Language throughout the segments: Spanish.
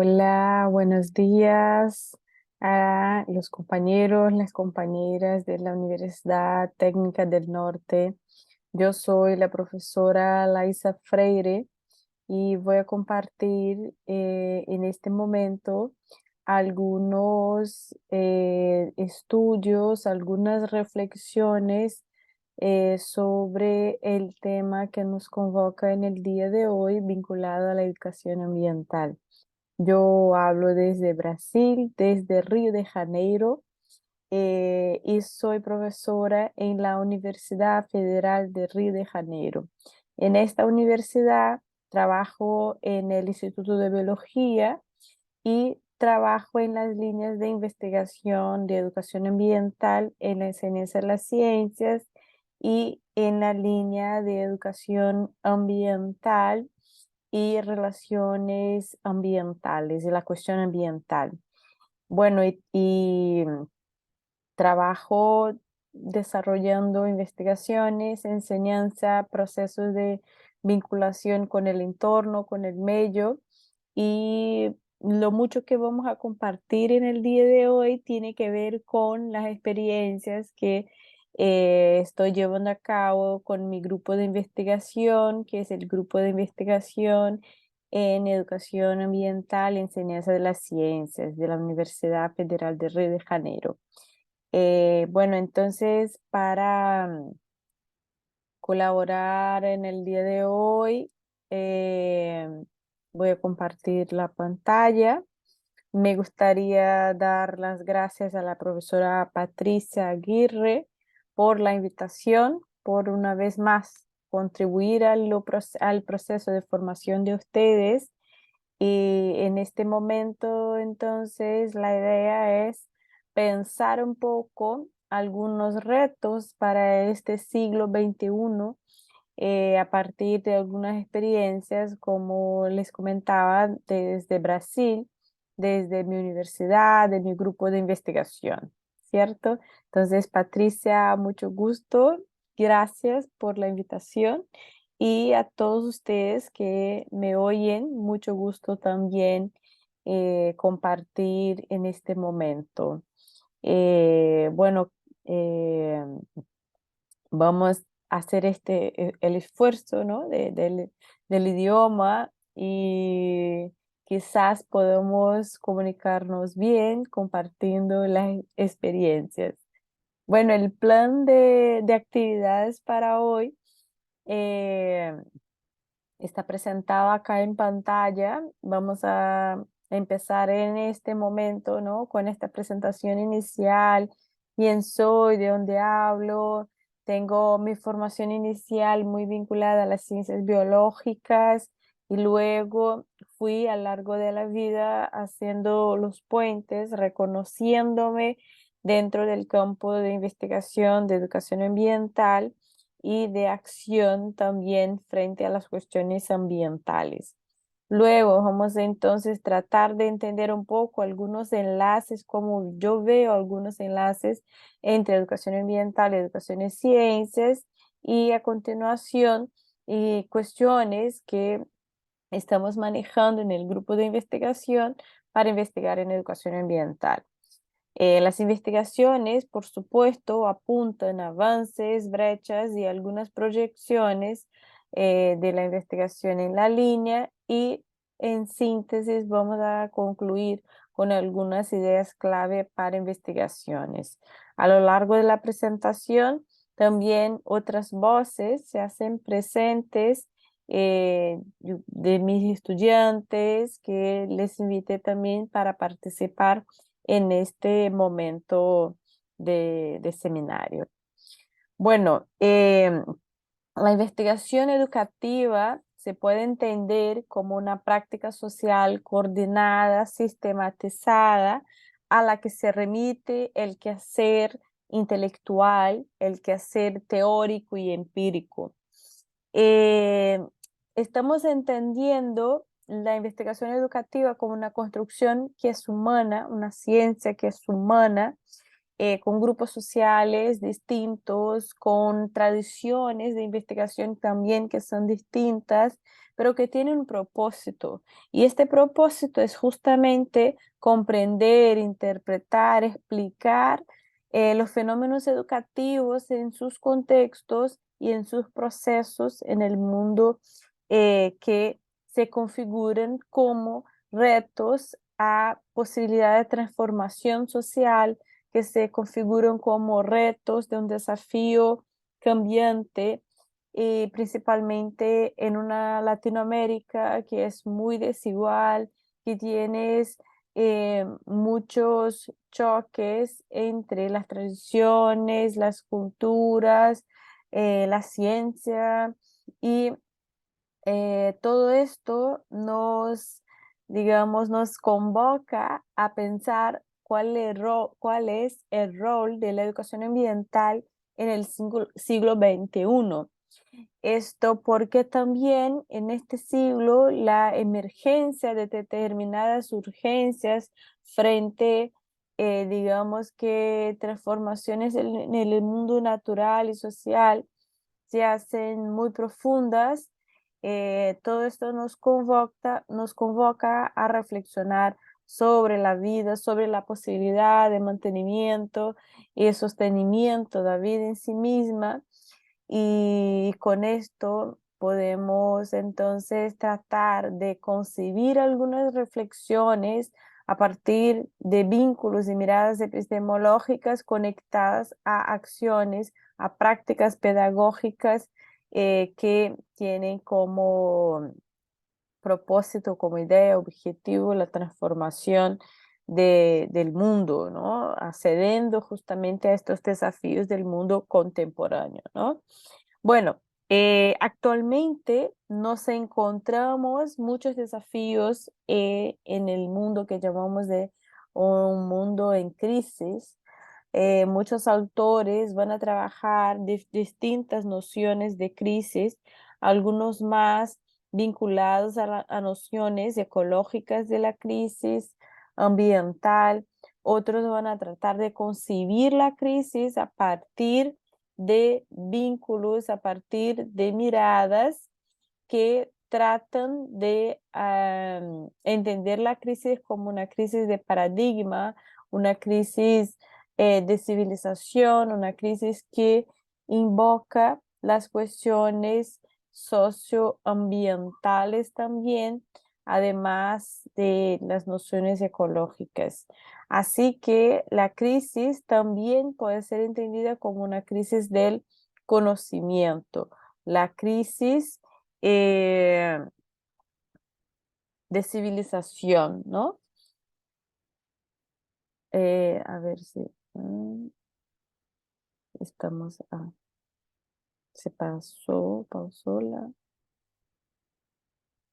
Hola, buenos días a los compañeros, las compañeras de la Universidad Técnica del Norte. Yo soy la profesora Laisa Freire y voy a compartir en este momento algunos estudios, algunas reflexiones sobre el tema que nos convoca en el día de hoy vinculado a la educación ambiental. Yo hablo desde Brasil, desde Río de Janeiro, y soy profesora en la Universidad Federal de Río de Janeiro. En esta universidad trabajo en el Instituto de Biología y trabajo en las líneas de investigación de educación ambiental en la enseñanza de las ciencias y en la línea de educación ambiental y relaciones ambientales, de la cuestión ambiental. Bueno, y trabajo desarrollando investigaciones, enseñanza, procesos de vinculación con el entorno, con el medio, y lo mucho que vamos a compartir en el día de hoy tiene que ver con las experiencias que estoy llevando a cabo con mi grupo de investigación, que es el grupo de investigación en educación ambiental y enseñanza de las ciencias de la Universidad Federal de Río de Janeiro. Bueno, entonces para colaborar en el día de hoy, eh, voy a compartir la pantalla. Me gustaría dar las gracias a la profesora Patricia Aguirre por la invitación, por una vez más contribuir al proceso de formación de ustedes. Y en este momento, entonces, la idea es pensar un poco algunos retos para este siglo XXI, a partir de algunas experiencias, como les comentaba, desde Brasil, desde mi universidad, de mi grupo de investigación, ¿cierto? Entonces, Patricia, mucho gusto. Gracias por la invitación. Y a todos ustedes que me oyen, mucho gusto también compartir en este momento. Bueno, eh, vamos a hacer el esfuerzo, ¿no? Del idioma, y quizás podamos comunicarnos bien compartiendo las experiencias. Bueno, el plan de actividades para hoy eh, está presentado acá en pantalla. Vamos a empezar en este momento, ¿no? Con esta presentación inicial, quién soy, de dónde hablo. Tengo mi formación inicial muy vinculada a las ciencias biológicas y luego fui a lo largo de la vida haciendo los puentes, reconociéndome dentro del campo de investigación de educación ambiental y de acción también frente a las cuestiones ambientales. Luego vamos a entonces tratar de entender un poco algunos enlaces, como yo veo algunos enlaces entre educación ambiental y educación en ciencias, y a continuación cuestiones que estamos manejando en el grupo de investigación para investigar en educación ambiental. Las investigaciones, por supuesto, apuntan a avances, brechas y algunas proyecciones de la investigación en la línea, y en síntesis vamos a concluir con algunas ideas clave para investigaciones. A lo largo de la presentación, también otras voces se hacen presentes, de mis estudiantes, que les invité también para participar en este momento de seminario. Bueno, la investigación educativa se puede entender como una práctica social coordinada, sistematizada, a la que se remite el quehacer intelectual, el quehacer teórico y empírico. Eh, Estamos entendiendo la investigación educativa como una construcción que es humana, una ciencia que es humana, con grupos sociales distintos, con tradiciones de investigación también que son distintas, pero que tienen un propósito. Y este propósito es justamente comprender, interpretar, explicar los fenómenos educativos en sus contextos y en sus procesos en el mundo que se configuran como retos a posibilidad de transformación social, que se configuran como retos de un desafío cambiante, principalmente en una Latinoamérica que es muy desigual, que tienes muchos choques entre las tradiciones, las culturas, la ciencia y todo esto nos, digamos, nos convoca a pensar cuál es el rol de la educación ambiental en el siglo XXI. Esto porque también en este siglo la emergencia de determinadas urgencias frente, digamos que transformaciones en el mundo natural y social se hacen muy profundas. Todo esto nos convoca a reflexionar sobre la vida, sobre la posibilidad de mantenimiento y sostenimiento de la vida en sí misma. Y con esto podemos entonces tratar de concebir algunas reflexiones a partir de vínculos y miradas epistemológicas conectadas a acciones, a prácticas pedagógicas que tienen como propósito, como idea, objetivo, la transformación del mundo, ¿no? Accediendo justamente a estos desafíos del mundo contemporáneo, ¿no? Bueno, actualmente nos encontramos muchos desafíos en el mundo que llamamos de un mundo en crisis. Muchos autores van a trabajar distintas nociones de crisis, algunos más vinculados a nociones ecológicas de la crisis ambiental, otros van a tratar de concebir la crisis a partir de vínculos, a partir de miradas que tratan de entender la crisis como una crisis de paradigma, una crisis de civilización, una crisis que invoca las cuestiones socioambientales también, además de las nociones ecológicas. Así que la crisis también puede ser entendida como una crisis del conocimiento, la crisis eh, de civilización, ¿no? A ver si estamos, se pausó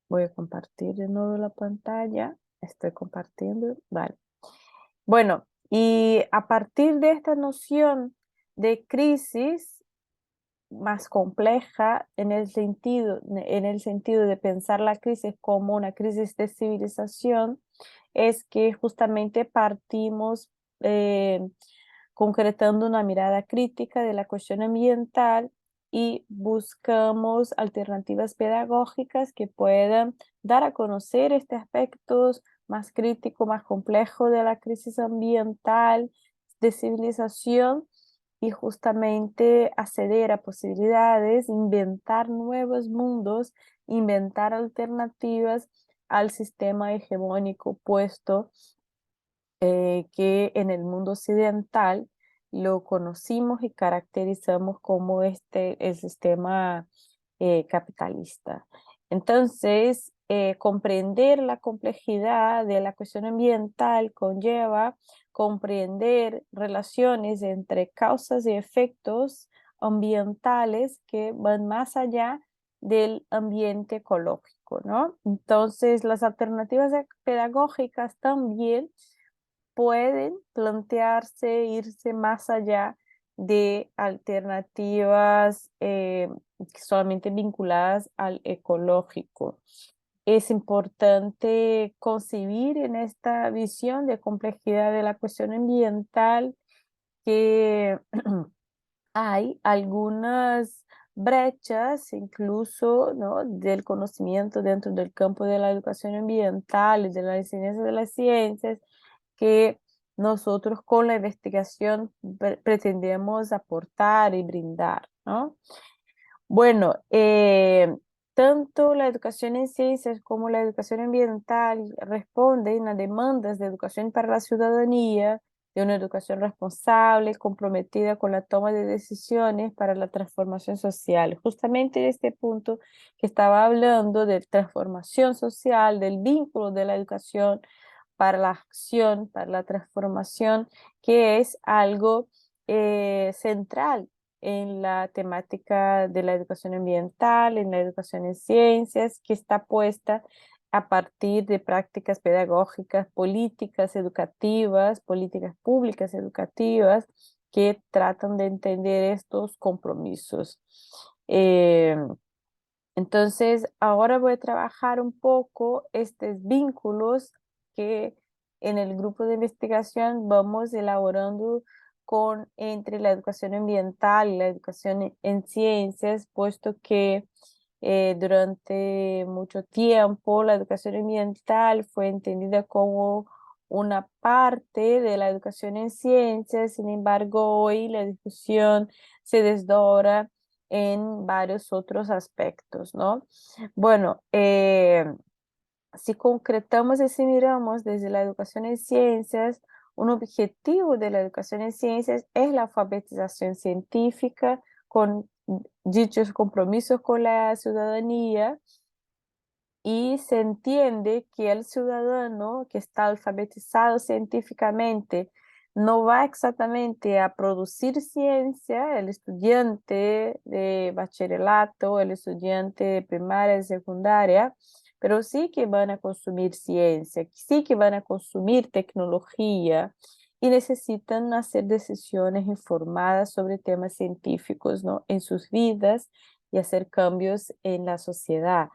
voy a compartir de nuevo la pantalla, estoy compartiendo, vale. Bueno, y a partir de esta noción de crisis más compleja en el sentido de pensar la crisis como una crisis de civilización, es que justamente partimos concretando una mirada crítica de la cuestión ambiental y buscamos alternativas pedagógicas que puedan dar a conocer este aspecto más crítico, más complejo de la crisis ambiental, de civilización, y justamente acceder a posibilidades, inventar nuevos mundos, inventar alternativas al sistema hegemónico puesto que en el mundo occidental lo conocimos y caracterizamos como el sistema capitalista. Entonces, comprender la complejidad de la cuestión ambiental conlleva comprender relaciones entre causas y efectos ambientales que van más allá del ambiente ecológico, ¿no? Entonces, las alternativas pedagógicas también pueden plantearse, irse más allá de alternativas solamente vinculadas al ecológico. Es importante concebir en esta visión de complejidad de la cuestión ambiental que hay algunas brechas, incluso, ¿no?, del conocimiento dentro del campo de la educación ambiental y de la enseñanza de las ciencias que nosotros con la investigación pretendemos aportar y brindar, ¿no? Bueno, tanto la educación en ciencias como la educación ambiental responden a demandas de educación para la ciudadanía, de una educación responsable, comprometida con la toma de decisiones para la transformación social. Justamente en este punto que estaba hablando de transformación social, del vínculo de la educación para la acción, para la transformación, que es algo central en la temática de la educación ambiental, en la educación en ciencias, que está puesta a partir de prácticas pedagógicas, políticas educativas, políticas públicas educativas, que tratan de entender estos compromisos. Eh, entonces, ahora voy a trabajar un poco estos vínculos que en el grupo de investigación vamos elaborando con entre la educación ambiental y la educación en ciencias, puesto que durante mucho tiempo la educación ambiental fue entendida como una parte de la educación en ciencias. Sin embargo, hoy la discusión se desdobla en varios otros aspectos, ¿no? Bueno, si concretamos y si miramos desde la educación en ciencias, un objetivo de la educación en ciencias es la alfabetización científica con dichos compromisos con la ciudadanía, y se entiende que el ciudadano que está alfabetizado científicamente no va exactamente a producir ciencia, el estudiante de bachillerato, el estudiante de primaria y secundaria, pero sí que van a consumir ciencia, sí que van a consumir tecnología y necesitan hacer decisiones informadas sobre temas científicos, ¿no?, en sus vidas y hacer cambios en la sociedad.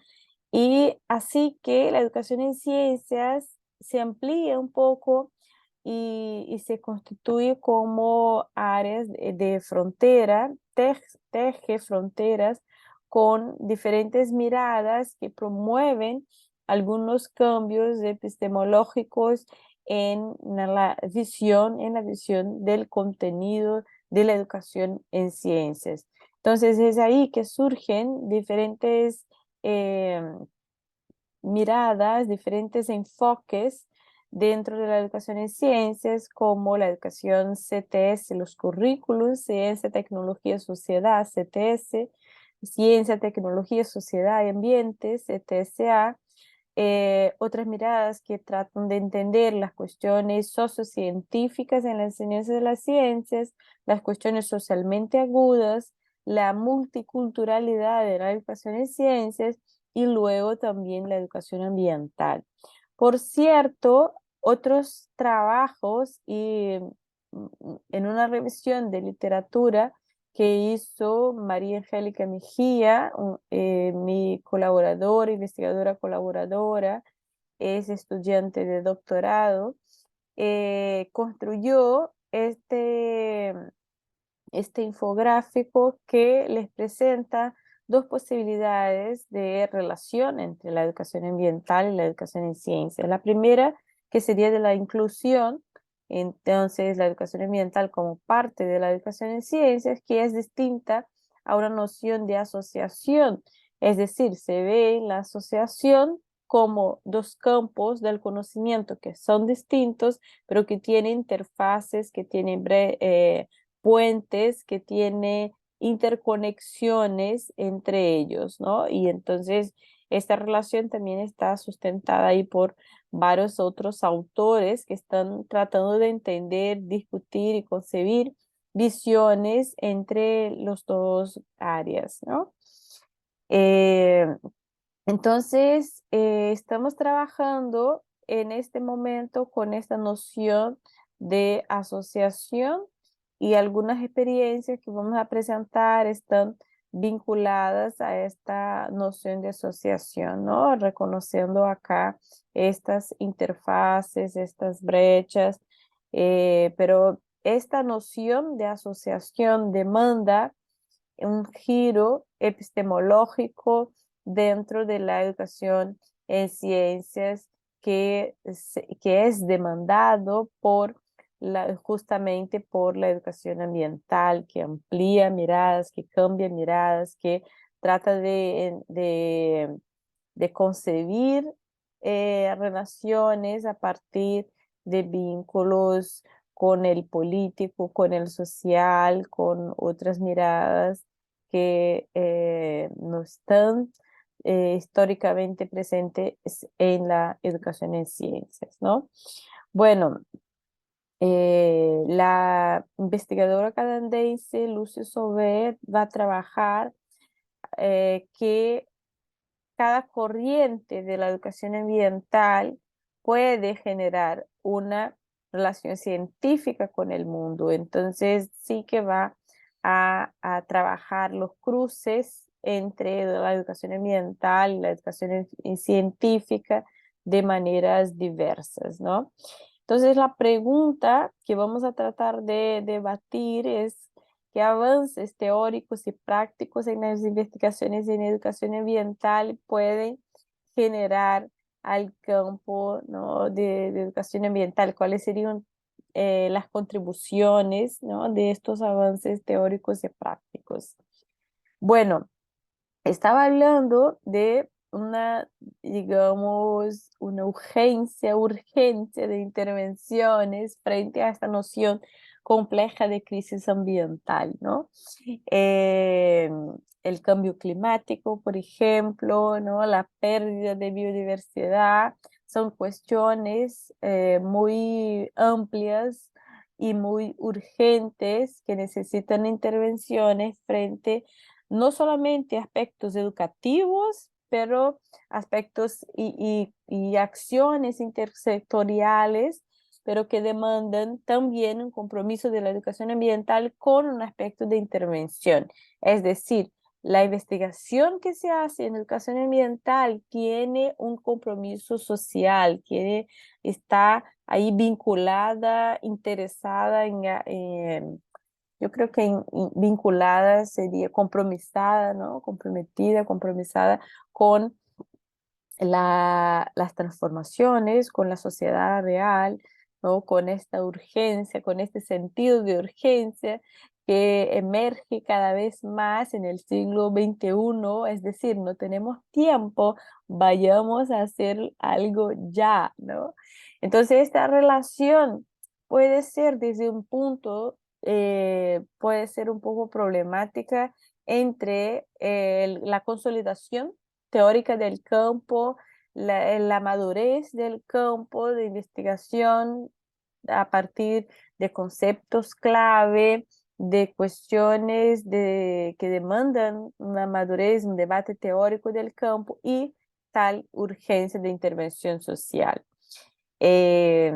Y así que la educación en ciencias se amplía un poco y se constituye como áreas de frontera, teje fronteras con diferentes miradas que promueven algunos cambios epistemológicos en la visión del contenido de la educación en ciencias. Entonces es ahí que surgen diferentes eh, miradas, diferentes enfoques dentro de la educación en ciencias, como la educación CTS, los currículos, ciencia, tecnología, sociedad, CTS, ciencia, tecnología, sociedad y ambiente, CTSA. Otras miradas que tratan de entender las cuestiones sociocientíficas en la enseñanza de las ciencias, las cuestiones socialmente agudas, la multiculturalidad de la educación en ciencias y luego también la educación ambiental. Por cierto, otros trabajos y en una revisión de literatura que hizo María Angélica Mejía, mi colaboradora, investigadora colaboradora, es estudiante de doctorado, construyó este infográfico que les presenta dos posibilidades de relación entre la educación ambiental y la educación en ciencias. La primera, que sería de la inclusión, entonces la educación ambiental como parte de la educación en ciencias, que es distinta a una noción de asociación, es decir, se ve la asociación como dos campos del conocimiento que son distintos, pero que tienen interfaces, que tienen puentes, que tiene interconexiones entre ellos, ¿no? Y entonces esta relación también está sustentada ahí por varios otros autores que están tratando de entender, discutir y concebir visiones entre los dos áreas, ¿no? Eh, entonces, estamos trabajando en este momento con esta noción de asociación, y algunas experiencias que vamos a presentar están vinculadas a esta noción de asociación, ¿no? Reconociendo acá estas interfaces, estas brechas, pero esta noción de asociación demanda un giro epistemológico dentro de la educación en ciencias que es demandado justamente por la educación ambiental, que amplía miradas, que cambia miradas, que trata de concebir relaciones a partir de vínculos con el político, con el social, con otras miradas que no están históricamente presentes en la educación en ciencias, ¿no? Bueno, la investigadora canadiense Lucy Sauvé va a trabajar que cada corriente de la educación ambiental puede generar una relación científica con el mundo. Entonces sí que va a trabajar los cruces entre la educación ambiental y la educación científica de maneras diversas, ¿no? Entonces la pregunta que vamos a tratar de debatir es qué avances teóricos y prácticos en las investigaciones en educación ambiental pueden generar al campo, ¿no?, de educación ambiental, cuáles serían las contribuciones, ¿no?, de estos avances teóricos y prácticos. Bueno, estaba hablando de una, digamos, una urgencia de intervenciones frente a esta noción compleja de crisis ambiental, ¿no? Eh, el cambio climático, por ejemplo, ¿no? La pérdida de biodiversidad, son cuestiones muy amplias y muy urgentes que necesitan intervenciones frente no solamente aspectos educativos, pero aspectos y acciones intersectoriales, pero que demandan también un compromiso de la educación ambiental con un aspecto de intervención. Es decir, la investigación que se hace en educación ambiental tiene un compromiso social, está ahí vinculada, interesada yo creo que vinculada sería compromisada, ¿no? Comprometida, compromisada con las transformaciones, con la sociedad real, ¿no? Con esta urgencia, con este sentido de urgencia que emerge cada vez más en el siglo XXI, es decir, no tenemos tiempo, vayamos a hacer algo ya, ¿no? Entonces esta relación puede ser desde un punto, puede ser un poco problemática entre la consolidación teórica del campo, la madurez del campo de investigación a partir de conceptos clave, de cuestiones que demandan una madurez, un debate teórico del campo y tal urgencia de intervención social. Eh,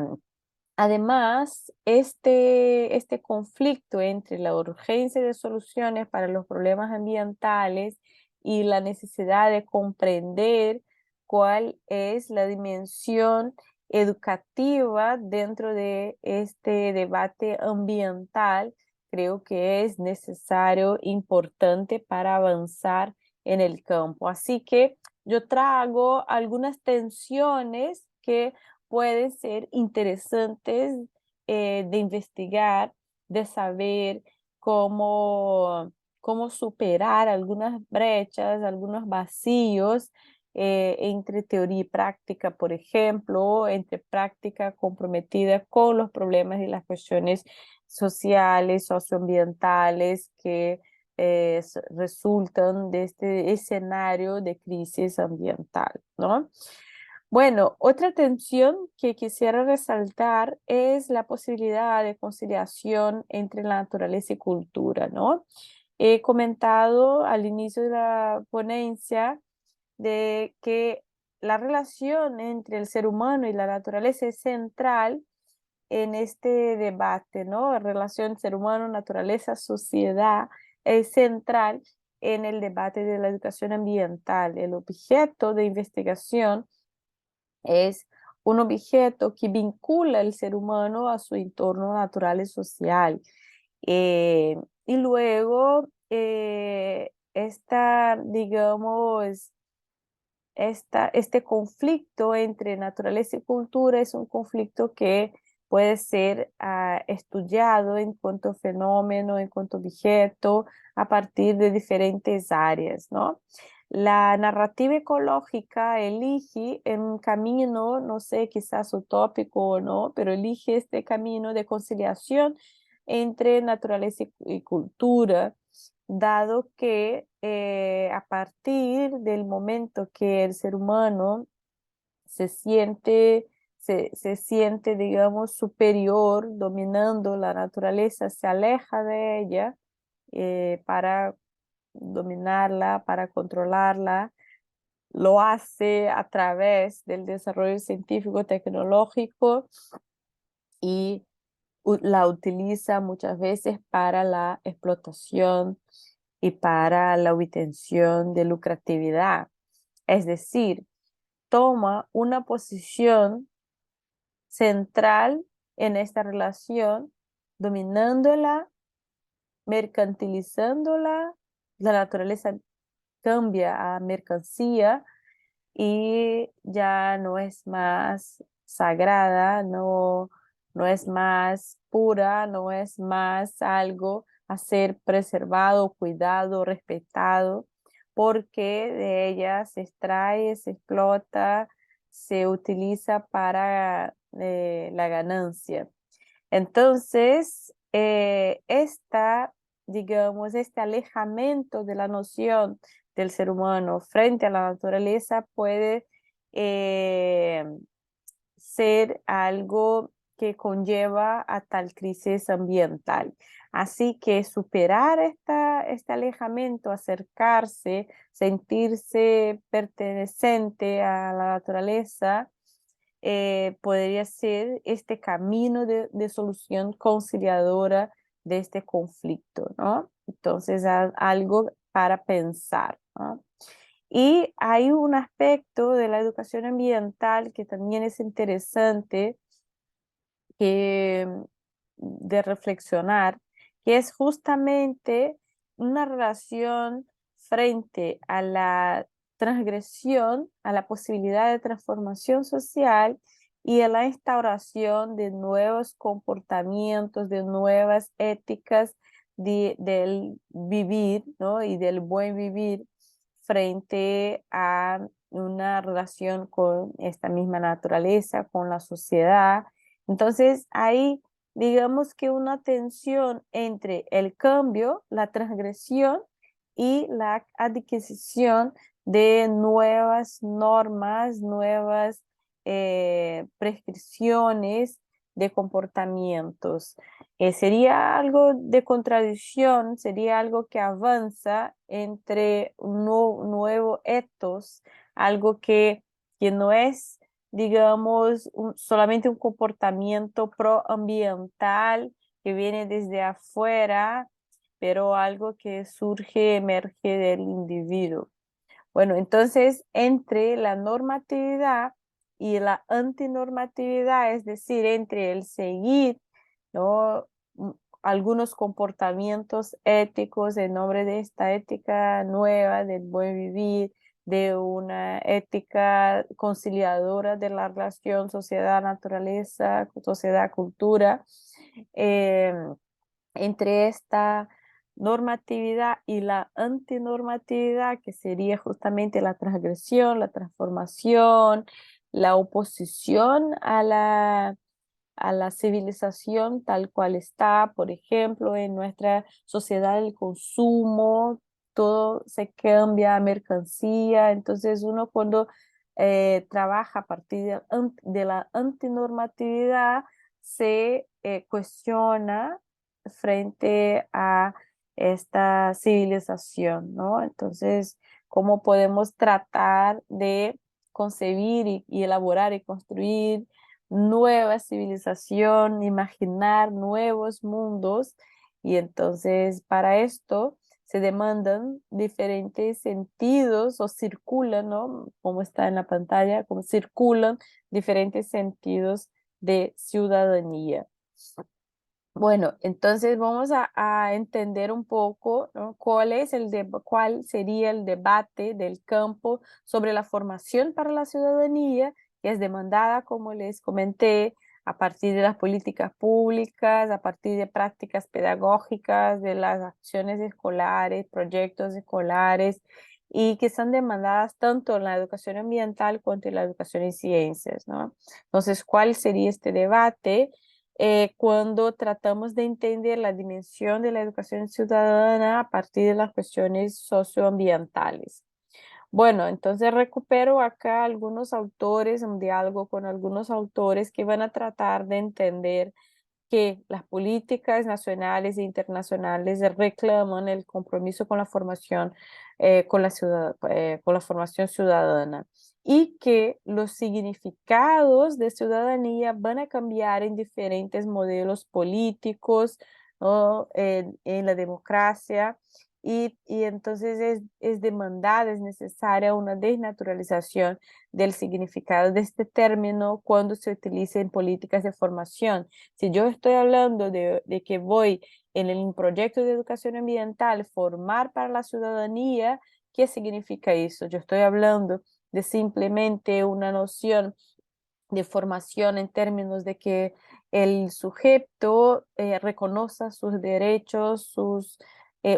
Además, este conflicto entre la urgencia de soluciones para los problemas ambientales y la necesidad de comprender cuál es la dimensión educativa dentro de este debate ambiental, creo que es necesario, importante para avanzar en el campo. Así que yo traigo algunas tensiones que pueden ser interesantes de investigar, de saber cómo superar algunas brechas, algunos vacíos entre teoría y práctica, por ejemplo, entre práctica comprometida con los problemas y las cuestiones sociales, socioambientales que resultan de este escenario de crisis ambiental, ¿no? Bueno, otra tensión que quisiera resaltar es la posibilidad de conciliación entre la naturaleza y cultura, ¿no? He comentado al inicio de la ponencia de que la relación entre el ser humano y la naturaleza es central en este debate, ¿no? La relación ser humano, naturaleza, sociedad es central en el debate de la educación ambiental. El objeto de investigación es un objeto que vincula el ser humano a su entorno natural y social. Eh, y luego, digamos, este conflicto entre naturaleza y cultura es un conflicto que puede ser estudiado en cuanto fenómeno, en cuanto objeto, a partir de diferentes áreas, ¿no? La narrativa ecológica elige en un camino, no sé, quizás utópico o no, pero elige este camino de conciliación entre naturaleza y cultura, dado que a partir del momento que el ser humano se siente, se siente, digamos, superior, dominando la naturaleza, se aleja de ella para dominarla, para controlarla, lo hace a través del desarrollo científico tecnológico y la utiliza muchas veces para la explotación y para la obtención de lucratividad. Es decir, toma una posición central en esta relación, dominándola, mercantilizándola, la naturaleza cambia a mercancía y ya no es más sagrada, no, no es más pura, no es más algo a ser preservado, cuidado, respetado, porque de ella se extrae, se explota, se utiliza para la ganancia. Entonces, digamos, este alejamiento de la noción del ser humano frente a la naturaleza puede eh, ser algo que conlleva a tal crisis ambiental. Así que superar este alejamiento, acercarse, sentirse perteneciente a la naturaleza, podría ser este camino de solución conciliadora de este conflicto, ¿no? Entonces, algo para pensar, ¿no? Y hay un aspecto de la educación ambiental que también es interesante que, de reflexionar, que es justamente una relación frente a la transgresión, a la posibilidad de transformación social y a la instauración de nuevos comportamientos, de nuevas éticas del vivir, ¿no? Y del buen vivir frente a una relación con esta misma naturaleza, con la sociedad. Entonces, hay, digamos que una tensión entre el cambio, la transgresión y la adquisición de nuevas normas, nuevas prescripciones de comportamientos. Sería algo de contradicción, sería algo que avanza entre un nuevo ethos, algo que no es, digamos, solamente un comportamiento proambiental que viene desde afuera, pero algo que surge, emerge del individuo. Bueno, entonces, entre la normatividad y la antinormatividad, es decir, entre el seguir, ¿no? Algunos comportamientos éticos en nombre de esta ética nueva del buen vivir, de una ética conciliadora de la relación sociedad-naturaleza, sociedad-cultura, eh, entre esta normatividad y la antinormatividad, que sería justamente la transgresión, la transformación, la oposición a la civilización tal cual está, por ejemplo, en nuestra sociedad del consumo, todo se cambia a mercancía, entonces uno cuando trabaja a partir de la antinormatividad se cuestiona frente a esta civilización, ¿no? Entonces, ¿cómo podemos tratar de concebir y elaborar y construir nueva civilización, imaginar nuevos mundos? Y entonces para esto se demandan diferentes sentidos o circulan, ¿no? Como está en la pantalla, como circulan diferentes sentidos de ciudadanía. Bueno, entonces vamos a entender un poco, ¿no? Cuál sería el debate del campo sobre la formación para la ciudadanía, que es demandada, como les comenté, a partir de las políticas públicas, a partir de prácticas pedagógicas, de las acciones escolares, proyectos escolares, y que son demandadas tanto en la educación ambiental cuanto en la educación en ciencias, ¿no? Entonces, ¿cuál sería este debate? Cuando tratamos de entender la dimensión de la educación ciudadana a partir de las cuestiones socioambientales. Bueno, entonces recupero acá algunos autores, un diálogo con algunos autores que van a tratar de entender que las políticas nacionales e internacionales reclaman el compromiso con la formación, con la formación ciudadana y que los significados de ciudadanía van a cambiar en diferentes modelos políticos, ¿no? En la democracia y entonces es demandada, es necesaria una desnaturalización del significado de este término cuando se utiliza en políticas de formación. Si yo estoy hablando de que voy en el proyecto de educación ambiental formar para la ciudadanía, ¿qué significa eso? Yo estoy hablando de simplemente una noción de formación en términos de que el sujeto reconozca sus derechos, sus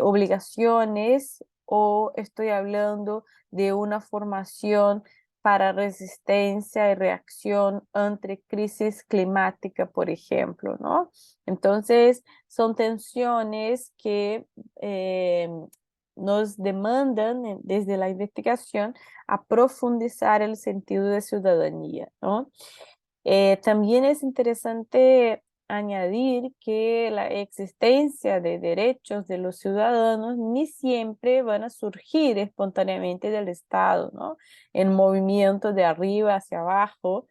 obligaciones, o estoy hablando de una formación para resistencia y reacción ante crisis climática, por ejemplo, ¿no? Entonces, son tensiones que eh, nos demandan desde la investigación a profundizar el sentido de ciudadanía, ¿no? También es interesante añadir que la existencia de derechos de los ciudadanos ni siempre van a surgir espontáneamente del Estado, ¿no? En movimiento de arriba hacia abajo,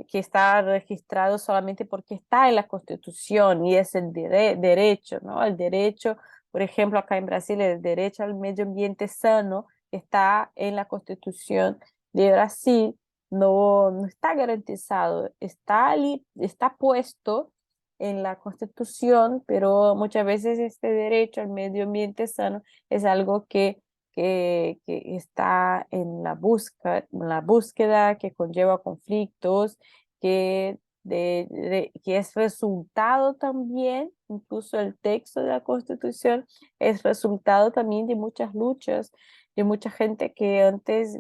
que está registrado solamente porque está en la Constitución y es el derecho, ¿no? El derecho, por ejemplo, acá en Brasil, el derecho al medio ambiente sano está en la Constitución de Brasil. No está garantizado, está puesto en la Constitución, pero muchas veces este derecho al medio ambiente sano es algo que está en la búsqueda, que conlleva conflictos, que es resultado también, incluso el texto de la Constitución es resultado también de muchas luchas, de mucha gente que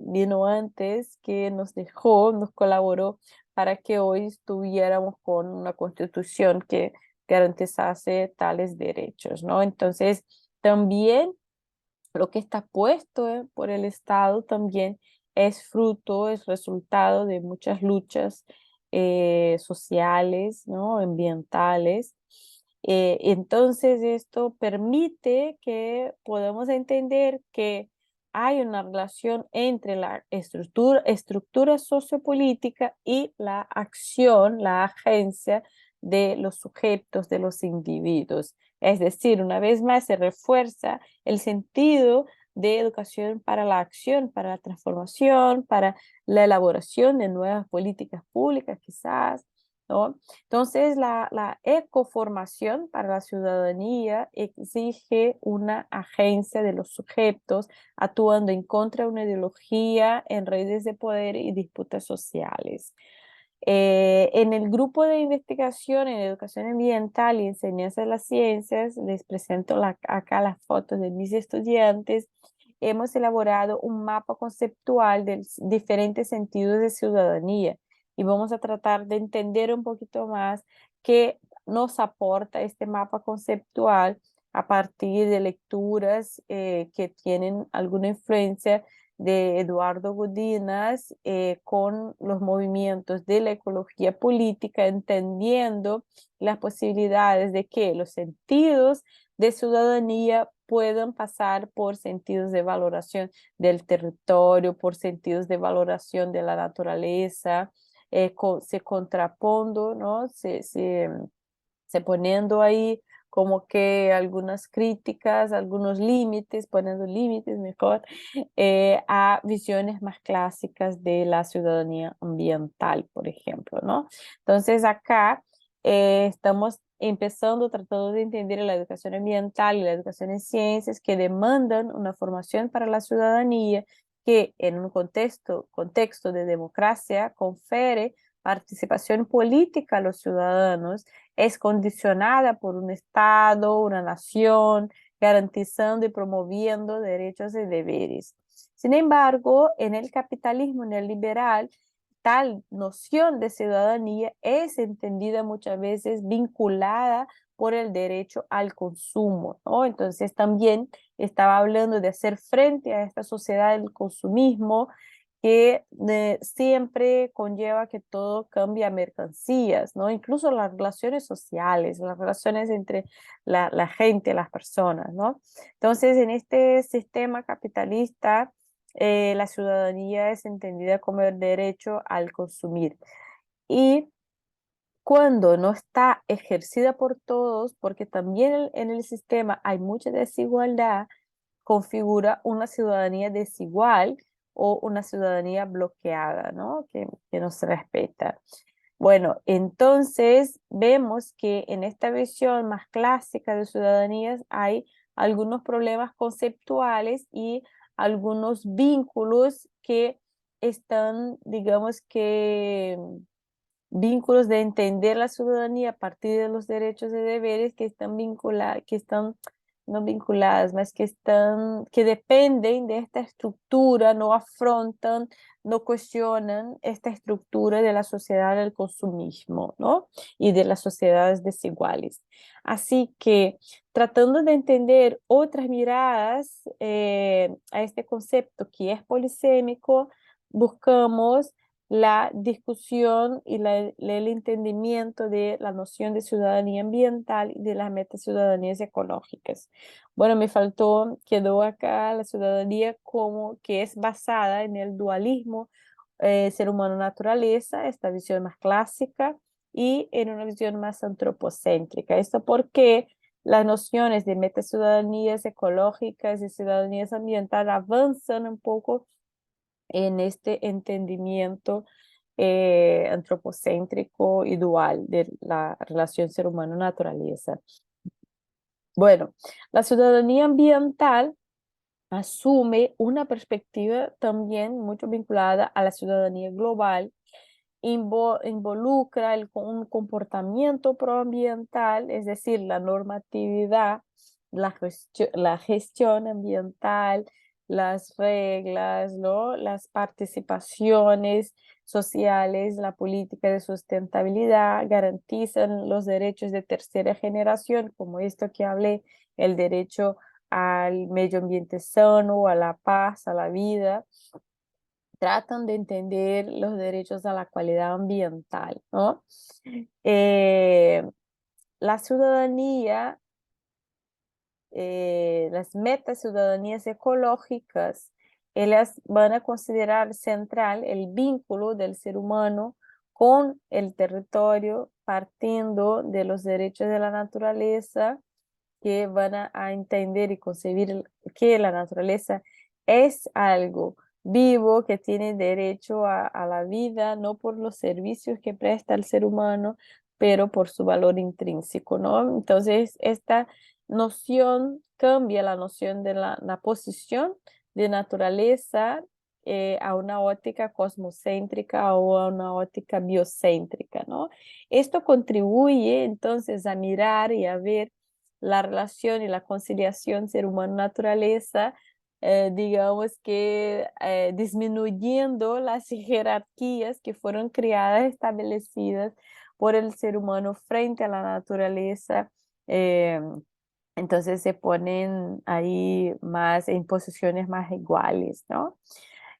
vino antes, que nos dejó, nos colaboró para que hoy estuviéramos con una constitución que garantizase tales derechos, ¿no? Entonces, también lo que está puesto por el Estado también es fruto, es resultado de muchas luchas sociales, ¿no? Ambientales. Entonces esto permite que podamos entender que hay una relación entre la estructura sociopolítica y la acción, la agencia de los sujetos, de los individuos. Es decir, una vez más se refuerza el sentido de educación para la acción, para la transformación, para la elaboración de nuevas políticas públicas quizás, ¿no? Entonces, la ecoformación para la ciudadanía exige una agencia de los sujetos actuando en contra de una ideología en redes de poder y disputas sociales. En el grupo de investigación en educación ambiental y enseñanza de las ciencias, les presento acá las fotos de mis estudiantes. Hemos elaborado un mapa conceptual de diferentes sentidos de ciudadanía y vamos a tratar de entender un poquito más qué nos aporta este mapa conceptual a partir de lecturas que tienen alguna influencia de Eduardo Godinas con los movimientos de la ecología política, entendiendo las posibilidades de que los sentidos de ciudadanía puedan pasar por sentidos de valoración del territorio, por sentidos de valoración de la naturaleza, se contrapondo, ¿no? Se poniendo ahí como que algunas críticas, algunos límites, poniendo límites mejor, a visiones más clásicas de la ciudadanía ambiental, por ejemplo, ¿no? Entonces acá estamos empezando tratando de entender la educación ambiental y la educación en ciencias que demandan una formación para la ciudadanía que en un contexto de democracia confere participación política a los ciudadanos, es condicionada por un Estado, una nación, garantizando y promoviendo derechos y deberes. Sin embargo, en el capitalismo neoliberal, tal noción de ciudadanía es entendida muchas veces vinculada por el derecho al consumo, ¿no? Entonces también estaba hablando de hacer frente a esta sociedad del consumismo que siempre conlleva que todo cambie a mercancías, ¿no? Incluso las relaciones sociales, las relaciones entre la gente, las personas, ¿no? Entonces, en este sistema capitalista, la ciudadanía es entendida como el derecho al consumir. Y cuando no está ejercida por todos, porque también en el sistema hay mucha desigualdad, configura una ciudadanía desigual o una ciudadanía bloqueada, ¿no? Que no se respeta. Bueno, entonces vemos que en esta visión más clásica de ciudadanías hay algunos problemas conceptuales y algunos vínculos que están, digamos que vínculos de entender la ciudadanía a partir de los derechos y deberes que están vinculados, que están no vinculadas, más que están, que dependen de esta estructura, no afrontan, no cuestionan esta estructura de la sociedad del consumismo, ¿no? Y de las sociedades desiguales. Así que tratando de entender otras miradas a este concepto que es polisémico, buscamos la discusión y el entendimiento de la noción de ciudadanía ambiental y de las metaciudadanías ecológicas. Bueno, me faltó, quedó acá la ciudadanía como que es basada en el dualismo ser humano-naturaleza, esta visión más clásica, y en una visión más antropocéntrica. Esto porque las nociones de metaciudadanías ecológicas y ciudadanías ambientales avanzan un poco en este entendimiento antropocéntrico y dual de la relación ser humano-naturaleza. Bueno, la ciudadanía ambiental asume una perspectiva también mucho vinculada a la ciudadanía global, involucra un comportamiento proambiental, es decir, la normatividad, la gestión ambiental, las reglas, ¿no? Las participaciones sociales, la política de sustentabilidad, garantizan los derechos de tercera generación, como esto que hablé, el derecho al medio ambiente sano, a la paz, a la vida, tratan de entender los derechos a la calidad ambiental, ¿no? Eh, la ciudadanía, las metas ciudadanías ecológicas, ellas van a considerar central el vínculo del ser humano con el territorio, partiendo de los derechos de la naturaleza, que van a entender y concebir que la naturaleza es algo vivo que tiene derecho a la vida, no por los servicios que presta el ser humano, pero por su valor intrínseco, ¿no? Entonces, esta noción cambia la noción de la posición de naturaleza a una óptica cosmocéntrica o a una óptica biocéntrica, ¿no? Esto contribuye entonces a mirar y a ver la relación y la conciliación ser humano-naturaleza, digamos que disminuyendo las jerarquías que fueron creadas, establecidas por el ser humano frente a la naturaleza. eh, entonces se ponen ahí más en posiciones más iguales, ¿no?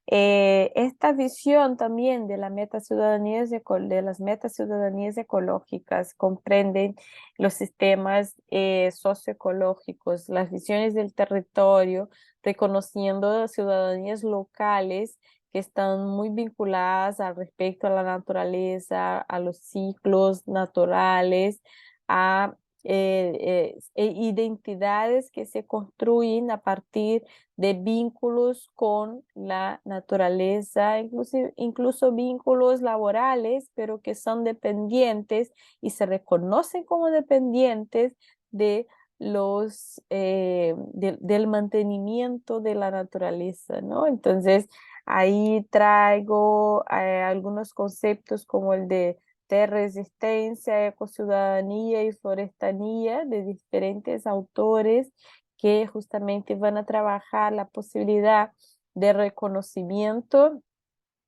Esta visión también de, de las metaciudadanías ecológicas comprenden los sistemas socioecológicos, las visiones del territorio, reconociendo ciudadanías locales que están muy vinculadas al respecto a la naturaleza, a los ciclos naturales, a identidades que se construyen a partir de vínculos con la naturaleza, incluso vínculos laborales, pero que son dependientes y se reconocen como dependientes de del mantenimiento de la naturaleza, ¿no? Entonces, ahí traigo algunos conceptos como el de resistencia, ecociudadanía y forestanía de diferentes autores que justamente van a trabajar la posibilidad de reconocimiento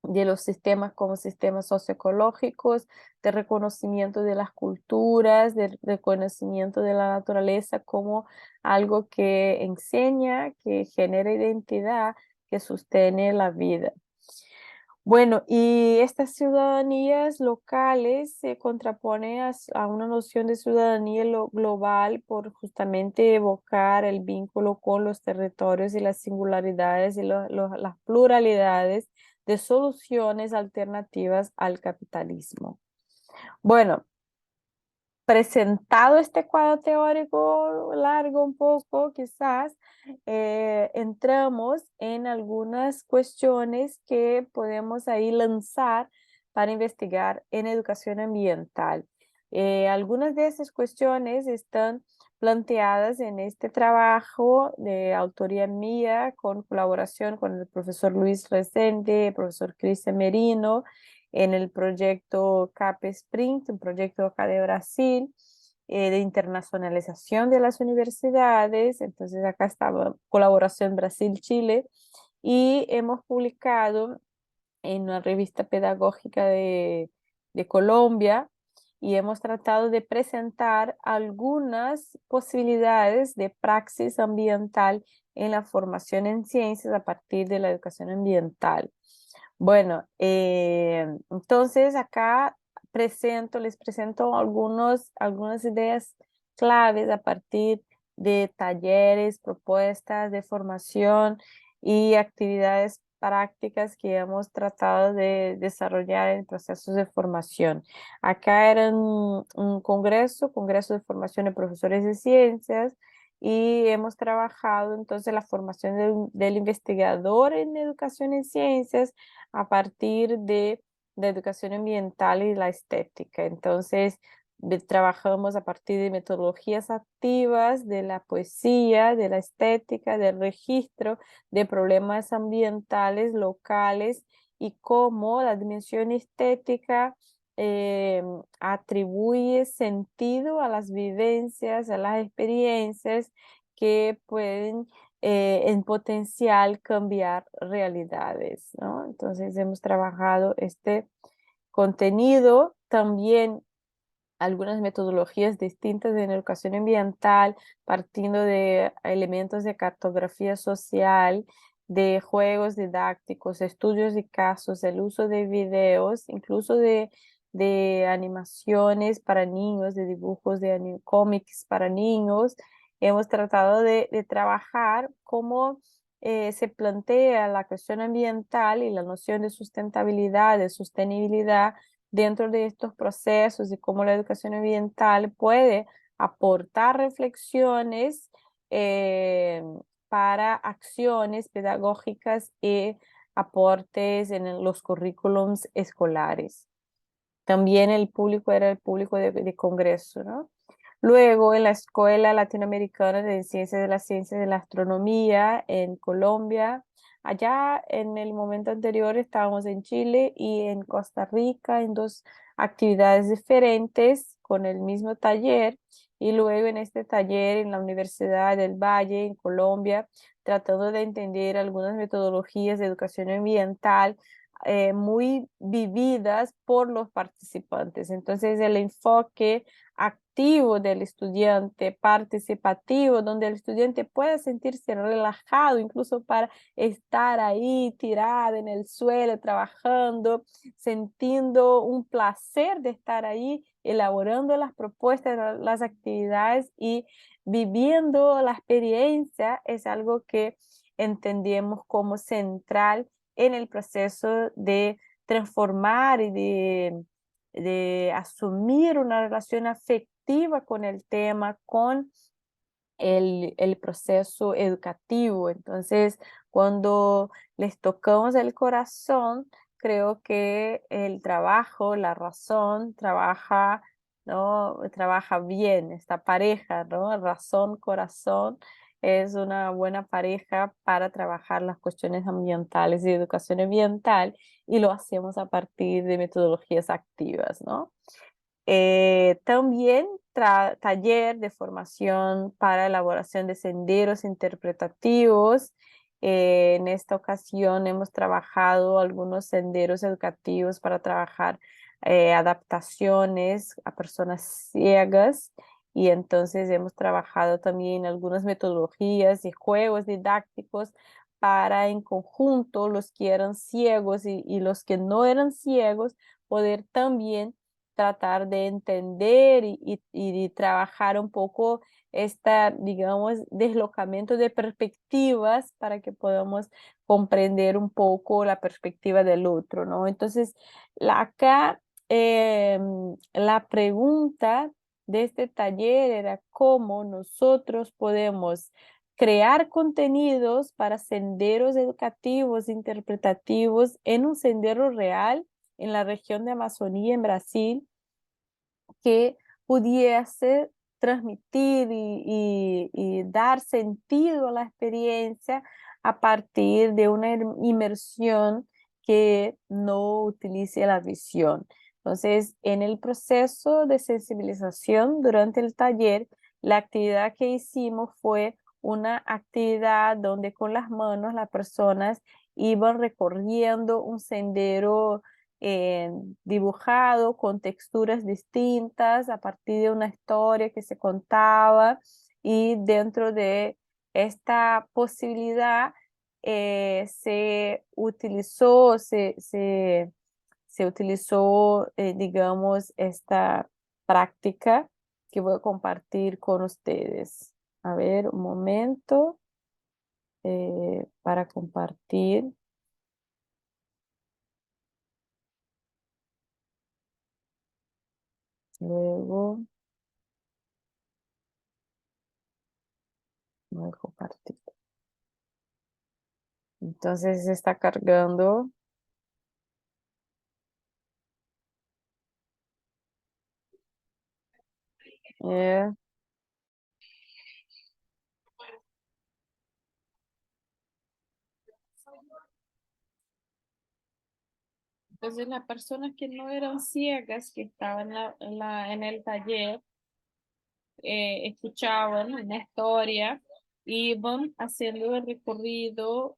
de los sistemas como sistemas socioecológicos, de reconocimiento de las culturas, de reconocimiento de la naturaleza como algo que enseña, que genera identidad, que sostiene la vida. Bueno, y estas ciudadanías locales se contrapone a una noción de ciudadanía global por justamente evocar el vínculo con los territorios y las singularidades y las pluralidades de soluciones alternativas al capitalismo. Bueno, presentado este cuadro teórico largo un poco, quizás, entramos en algunas cuestiones que podemos ahí lanzar para investigar en educación ambiental. Algunas de esas cuestiones están planteadas en este trabajo de autoría mía, con colaboración con el profesor Luis Resende, el profesor Cristian Merino, en el proyecto CAP Sprint, un proyecto acá de Brasil, de internacionalización de las universidades. Entonces acá estaba colaboración Brasil-Chile y hemos publicado en una revista pedagógica de Colombia y hemos tratado de presentar algunas posibilidades de praxis ambiental en la formación en ciencias a partir de la educación ambiental. Bueno, entonces acá les presento algunas ideas claves a partir de talleres, propuestas de formación y actividades prácticas que hemos tratado de desarrollar en procesos de formación. Acá era un congreso de formación de profesores de ciencias, y hemos trabajado entonces la formación del investigador en educación en ciencias a partir de la educación ambiental y la estética. Entonces, trabajamos a partir de metodologías activas de la poesía, de la estética, del registro de problemas ambientales locales y cómo la dimensión estética eh, atribuye sentido a las vivencias, a las experiencias que pueden en potencial cambiar realidades, ¿no? Entonces hemos trabajado este contenido, también algunas metodologías distintas en educación ambiental, partiendo de elementos de cartografía social, de juegos didácticos, estudios de casos, el uso de videos, incluso de animaciones para niños, de dibujos de cómics para niños. Hemos tratado de trabajar cómo se plantea la cuestión ambiental y la noción de sustentabilidad, de sostenibilidad dentro de estos procesos, y cómo la educación ambiental puede aportar reflexiones para acciones pedagógicas y aportes en los currículums escolares. También el público era el público de congreso, ¿no? Luego, en la Escuela Latinoamericana de Ciencias de la Ciencia de la Astronomía en Colombia. Allá en el momento anterior estábamos en Chile y en Costa Rica en dos actividades diferentes con el mismo taller, y luego en este taller en la Universidad del Valle en Colombia, tratando de entender algunas metodologías de educación ambiental muy vividas por los participantes. Entonces, el enfoque activo del estudiante, participativo, donde el estudiante pueda sentirse relajado, incluso para estar ahí tirado en el suelo, trabajando, sintiendo un placer de estar ahí, elaborando las propuestas, las actividades y viviendo la experiencia, es algo que entendemos como central en el proceso de transformar y de asumir una relación afectiva con el tema, con el proceso educativo. Entonces, cuando les tocamos el corazón, creo que el trabajo, la razón, trabaja, ¿no? Trabaja bien esta pareja, ¿no? Razón, corazón. Es una buena pareja para trabajar las cuestiones ambientales y educación ambiental, y lo hacemos a partir de metodologías activas, ¿no? También taller de formación para elaboración de senderos interpretativos. En esta ocasión hemos trabajado algunos senderos educativos para trabajar adaptaciones a personas ciegas, y entonces hemos trabajado también algunas metodologías y juegos didácticos para en conjunto los que eran ciegos y los que no eran ciegos poder también tratar de entender y trabajar un poco esta, digamos, deslocamiento de perspectivas para que podamos comprender un poco la perspectiva del otro, ¿no? Entonces, acá la pregunta de este taller era cómo nosotros podemos crear contenidos para senderos educativos, interpretativos en un sendero real en la región de Amazonía, en Brasil, que pudiese transmitir y dar sentido a la experiencia a partir de una inmersión que no utilice la visión. Entonces, en el proceso de sensibilización durante el taller, la actividad que hicimos fue una actividad donde con las manos las personas iban recorriendo un sendero eh, dibujado con texturas distintas a partir de una historia que se contaba, y dentro de esta posibilidad se utilizó, digamos, esta práctica que voy a compartir con ustedes. A ver, un momento para compartir. Luego voy a compartir. Entonces se está cargando. Eh, Entonces las personas que no eran ciegas, que estaban en el taller, escuchaban una historia, iban haciendo el recorrido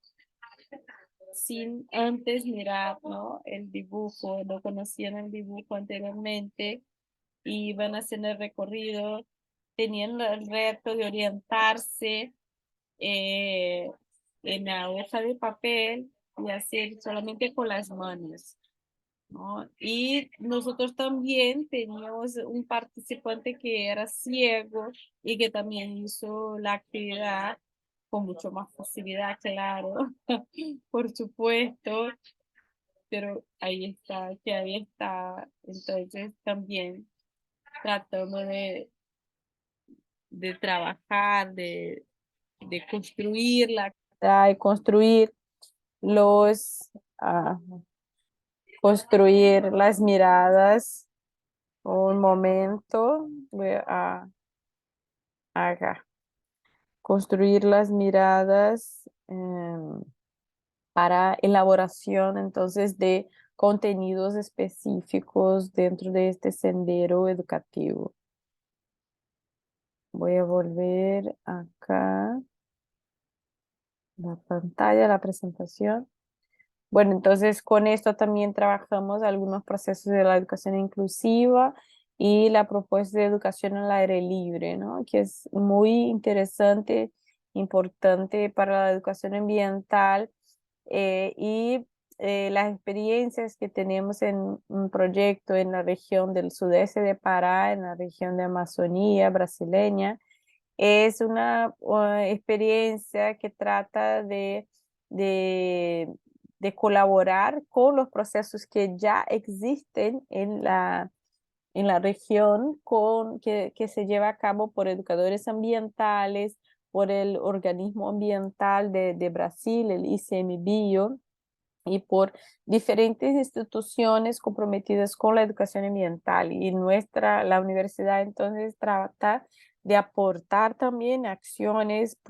sin antes mirar, ¿no? El dibujo, no conocían el dibujo anteriormente, iban haciendo el recorrido, tenían el reto de orientarse eh, en la hoja de papel y hacer solamente con las manos, ¿no? Y nosotros también teníamos un participante que era ciego y que también hizo la actividad con mucho más facilidad, claro, por supuesto, pero ahí está, entonces también tratamos de trabajar, de construir de construir los, ah, construir las miradas. Un momento, voy a acá. Construir las miradas para elaboración entonces de contenidos específicos dentro de este sendero educativo. Voy a volver acá la pantalla, la presentación. Bueno, entonces con esto también trabajamos algunos procesos de la educación inclusiva y la propuesta de educación al aire libre, ¿no? Que es muy interesante, importante para la educación ambiental, y las experiencias que tenemos en un proyecto en la región del sudeste de Pará, en la región de Amazonía brasileña, es una experiencia que trata de de colaborar con los procesos que ya existen en la región que se lleva a cabo por educadores ambientales, por el organismo ambiental de Brasil, el ICMBio, y por diferentes instituciones comprometidas con la educación ambiental. Y la universidad entonces trata de aportar también acciones,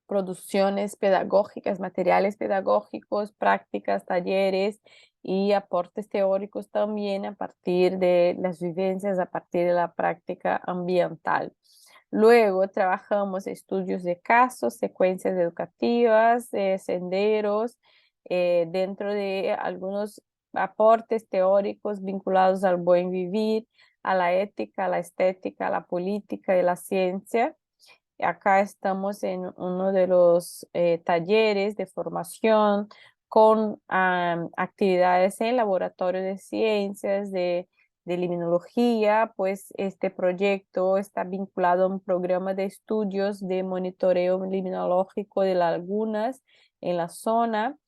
producciones pedagógicas, materiales pedagógicos, prácticas, talleres y aportes teóricos también a partir de las vivencias, a partir de la práctica ambiental. Luego trabajamos estudios de casos, secuencias educativas, senderos, dentro de algunos aportes teóricos vinculados al buen vivir, a la ética, a la estética, a la política y la ciencia. Acá estamos en uno de los talleres de formación con actividades en laboratorio de ciencias, de limnología, pues este proyecto está vinculado a un programa de estudios de monitoreo liminológico de lagunas en la zona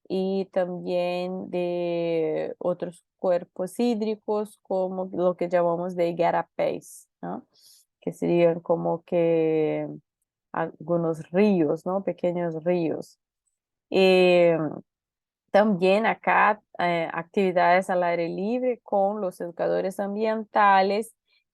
y también de otros cuerpos hídricos como lo que llamamos de igarapés, ¿no? Que serían como que algunos ríos, ¿no? Pequeños ríos. Eh, También acá actividades al aire libre con los educadores ambientales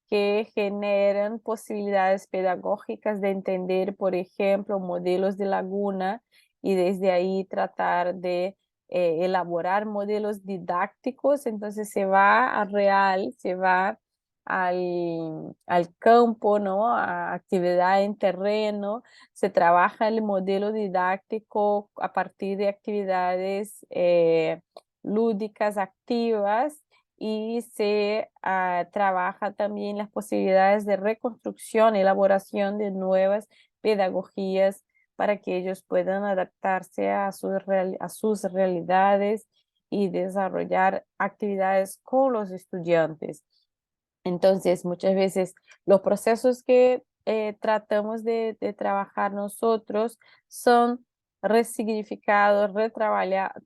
que generan posibilidades pedagógicas de entender, por ejemplo, modelos de laguna y desde ahí tratar de elaborar modelos didácticos. Entonces se va a real, se va al campo, ¿no? A actividad en terreno, se trabaja el modelo didáctico a partir de actividades lúdicas, activas, y se trabaja también las posibilidades de reconstrucción, elaboración de nuevas pedagogías para que ellos puedan adaptarse a sus realidades y desarrollar actividades con los estudiantes. Entonces, muchas veces los procesos que tratamos de trabajar nosotros son resignificados,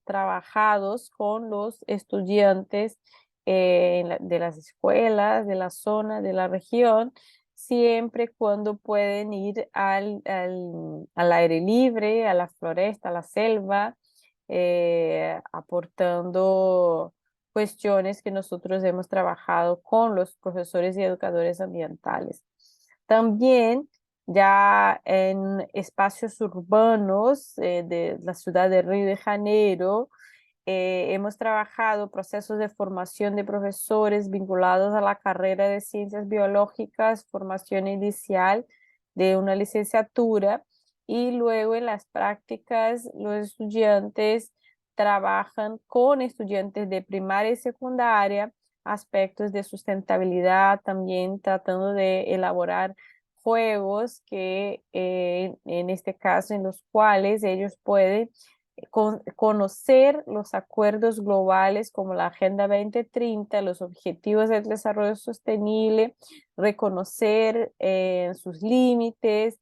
trabajados con los estudiantes de las escuelas, de la zona, de la región, siempre cuando pueden ir al aire libre, a la floresta, a la selva, aportando cuestiones que nosotros hemos trabajado con los profesores y educadores ambientales. También ya en espacios urbanos de la ciudad de Río de Janeiro, hemos trabajado procesos de formación de profesores vinculados a la carrera de ciencias biológicas, formación inicial de una licenciatura, y luego en las prácticas los estudiantes trabajan con estudiantes de primaria y secundaria aspectos de sustentabilidad, también tratando de elaborar juegos que en este caso en los cuales ellos pueden conocer los acuerdos globales como la Agenda 2030, los Objetivos del Desarrollo Sostenible, reconocer sus límites,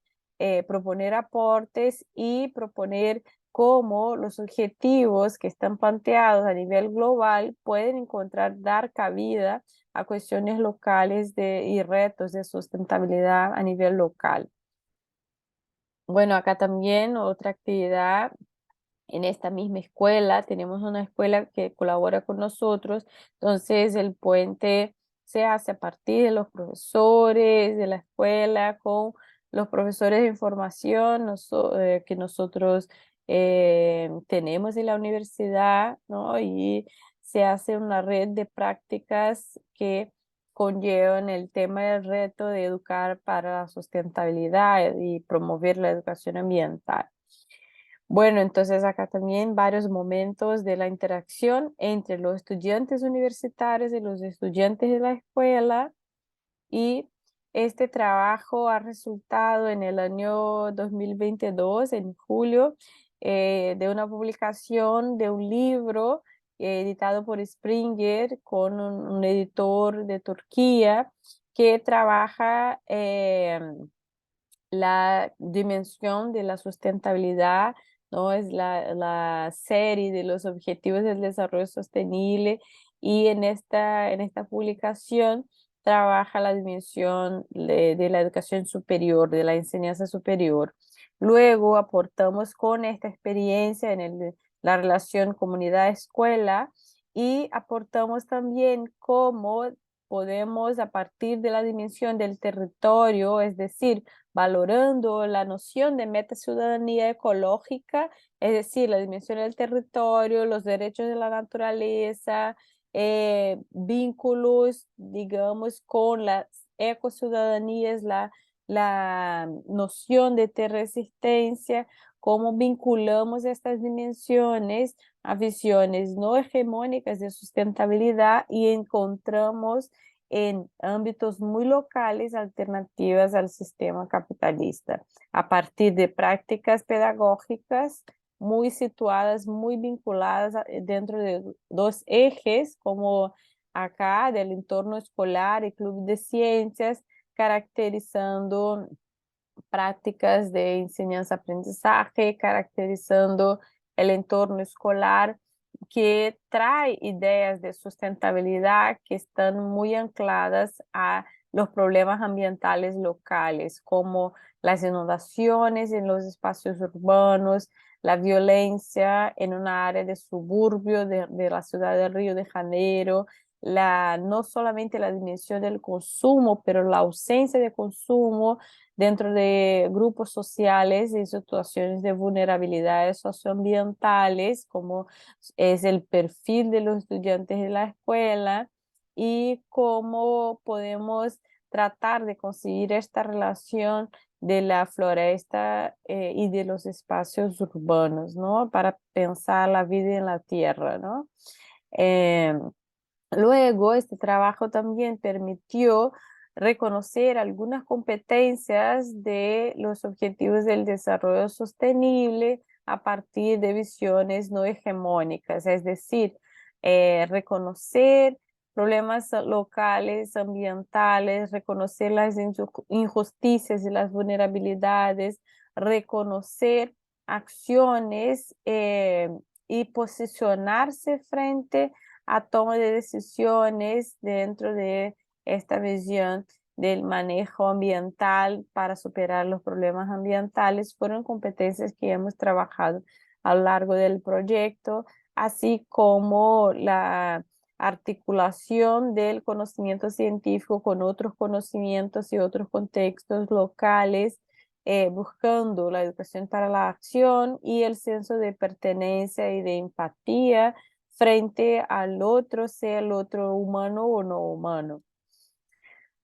proponer aportes y proponer cómo los objetivos que están planteados a nivel global pueden dar cabida a cuestiones locales y retos de sustentabilidad a nivel local. Bueno, acá también otra actividad en esta misma escuela, tenemos una escuela que colabora con nosotros, entonces el puente se hace a partir de los profesores de la escuela, con los profesores de información que nosotros tenemos en la universidad, ¿no? Y se hace una red de prácticas que conllevan el tema del reto de educar para la sustentabilidad y promover la educación ambiental. Bueno, entonces acá también varios momentos de la interacción entre los estudiantes universitarios y los estudiantes de la escuela, y este trabajo ha resultado en el año 2022, en julio, de una publicación de un libro editado por Springer con un editor de Turquía que trabaja la dimensión de la sustentabilidad ¿no? Es la serie de los Objetivos del Desarrollo Sostenible y en esta publicación trabaja la dimensión de la educación superior, de la enseñanza superior. Luego aportamos con esta experiencia en la relación comunidad-escuela y aportamos también cómo podemos a partir de la dimensión del territorio, es decir, valorando la noción de meta ciudadanía ecológica, es decir, la dimensión del territorio, los derechos de la naturaleza, vínculos, digamos, con las ecociudadanías, la noción de resistencia, cómo vinculamos estas dimensiones a visiones no hegemónicas de sustentabilidad y encontramos en ámbitos muy locales alternativas al sistema capitalista, a partir de prácticas pedagógicas muy situadas, muy vinculadas dentro de dos ejes, como acá del entorno escolar y club de ciencias, caracterizando prácticas de enseñanza-aprendizaje, caracterizando el entorno escolar que trae ideas de sustentabilidad que están muy ancladas a los problemas ambientales locales, como las inundaciones en los espacios urbanos, la violencia en una área de suburbio de la ciudad de Río de Janeiro, no solamente la dimensión del consumo, pero la ausencia de consumo dentro de grupos sociales y situaciones de vulnerabilidades socioambientales, como es el perfil de los estudiantes de la escuela y cómo podemos tratar de conseguir esta relación de la floresta y de los espacios urbanos, ¿no? Para pensar la vida en la tierra, ¿no? Eh, Luego, este trabajo también permitió reconocer algunas competencias de los objetivos del desarrollo sostenible a partir de visiones no hegemónicas, es decir, reconocer problemas locales, ambientales, reconocer las injusticias y las vulnerabilidades, reconocer acciones y posicionarse frente a toma de decisiones dentro de esta visión del manejo ambiental para superar los problemas ambientales fueron competencias que hemos trabajado a lo largo del proyecto, así como la articulación del conocimiento científico con otros conocimientos y otros contextos locales, buscando la educación para la acción y el senso de pertenencia y de empatía frente al otro, sea el otro humano o no humano.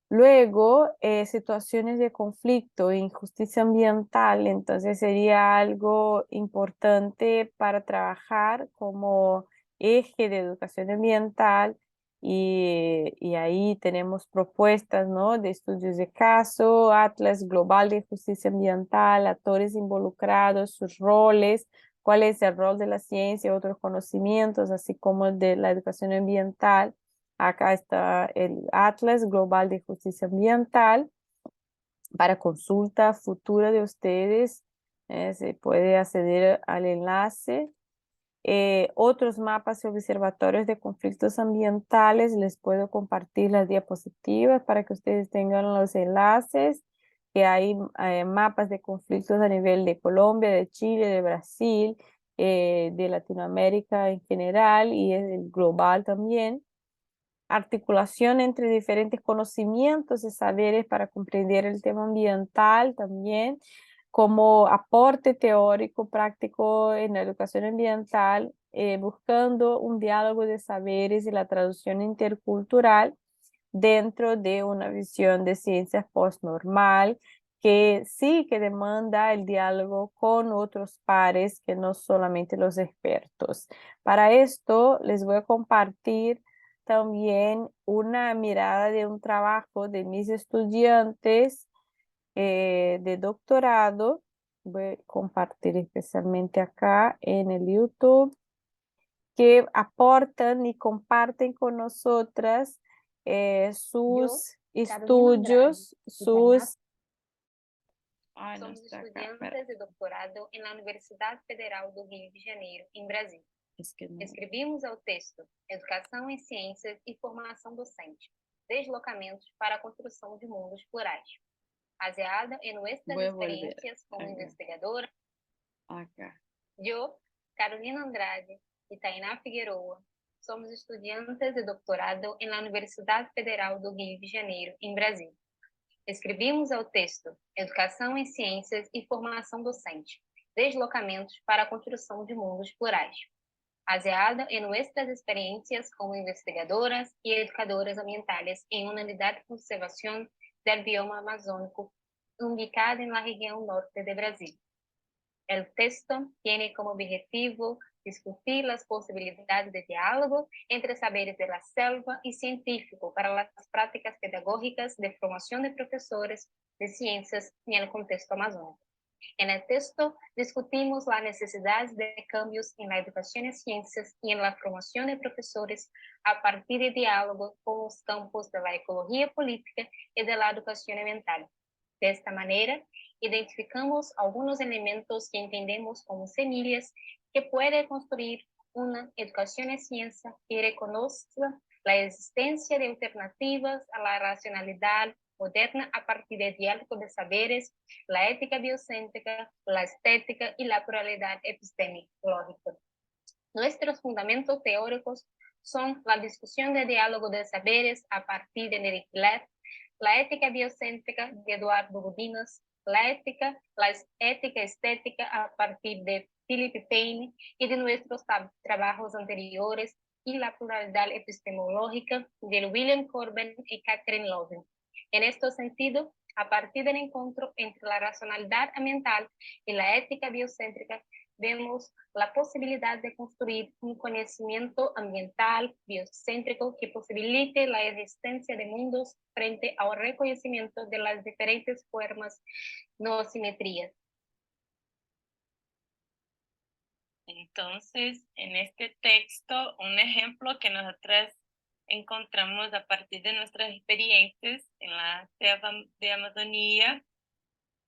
Luego, situaciones de conflicto e injusticia ambiental, entonces sería algo importante para trabajar como eje de educación ambiental y ahí tenemos propuestas, ¿no? De estudios de caso, Atlas Global de Justicia Ambiental, actores involucrados, sus roles, cuál es el rol de la ciencia, otros conocimientos, así como el de la educación ambiental. Acá está el Atlas Global de Justicia Ambiental para consulta futura de ustedes. Se puede acceder al enlace. Otros mapas y observatorios de conflictos ambientales. Les puedo compartir las diapositivas para que ustedes tengan los enlaces. Que hay mapas de conflictos a nivel de Colombia, de Chile, de Brasil, de Latinoamérica en general y el global también articulación entre diferentes conocimientos y saberes para comprender el tema ambiental también, como aporte teórico práctico en la educación ambiental, buscando un diálogo de saberes y la traducción intercultural dentro de una visión de ciencias postnormal que sí que demanda el diálogo con otros pares que no solamente los expertos. Para esto les voy a compartir también una mirada de un trabajo de mis estudiantes de doctorado. Voy a compartir especialmente acá en el YouTube, que aportan y comparten con nosotras Yo, sus Carolina Andrade estudios, y Tainá. Ay, no Somos está acá. Espera, estudiantes de doctorado en la Universidad Federal do Rio de Janeiro, em Brasília. es que no. Escrevimos ao texto Educação em Ciências e Formação Docente, Deslocamentos para a Construção de Mundos Plurais. Baseada em nuestras Voy a volver experiencias como acá. investigadora, Acá. yo, Carolina Andrade y Tainá Figueroa, somos estudiantes de doutorado em la Universidade Federal do Rio de Janeiro, em Brasília. Escrevimos ao texto Educação em Ciências e Formação Docente, Deslocamentos para a Construção de Mundos Plurais, baseada em nuestras experiencias como investigadoras y educadoras ambientales en una unidad de conservación del bioma amazónico ubicada en la región norte de Brasil. El texto tiene como objetivo discutir las posibilidades de diálogo entre saberes de la selva y científico para las prácticas pedagógicas de formación de profesores de ciencias en el contexto amazónico. En el texto discutimos la necesidad de cambios en la educación en ciencias y en la formación de profesores a partir de diálogo con los campos de la ecología política y de la educación ambiental. De esta manera, identificamos algunos elementos que entendemos como semillas que pueden construir una educación en ciencia que reconozca la existencia de alternativas a la racionalidad moderna a partir del diálogo de saberes, la ética biocéntrica, la estética y la pluralidad epistemológica. Nuestros fundamentos teóricos son la discusión de diálogo de saberes a partir de Nerich Lev, la ética biocéntrica de Eduardo Rubinas, la ética estética a partir de Philip Payne y de nuestros trabajos anteriores y la pluralidad epistemológica de William Corbin y Catherine Loven. En este sentido, a partir del encuentro entre la racionalidad ambiental y la ética biocéntrica, vemos la posibilidad de construir un conocimiento ambiental biocéntrico que posibilite la existencia de mundos frente al reconocimiento de las diferentes formas no simetrías. Entonces, en este texto, un ejemplo que nosotras encontramos a partir de nuestras experiencias en la selva de Amazonía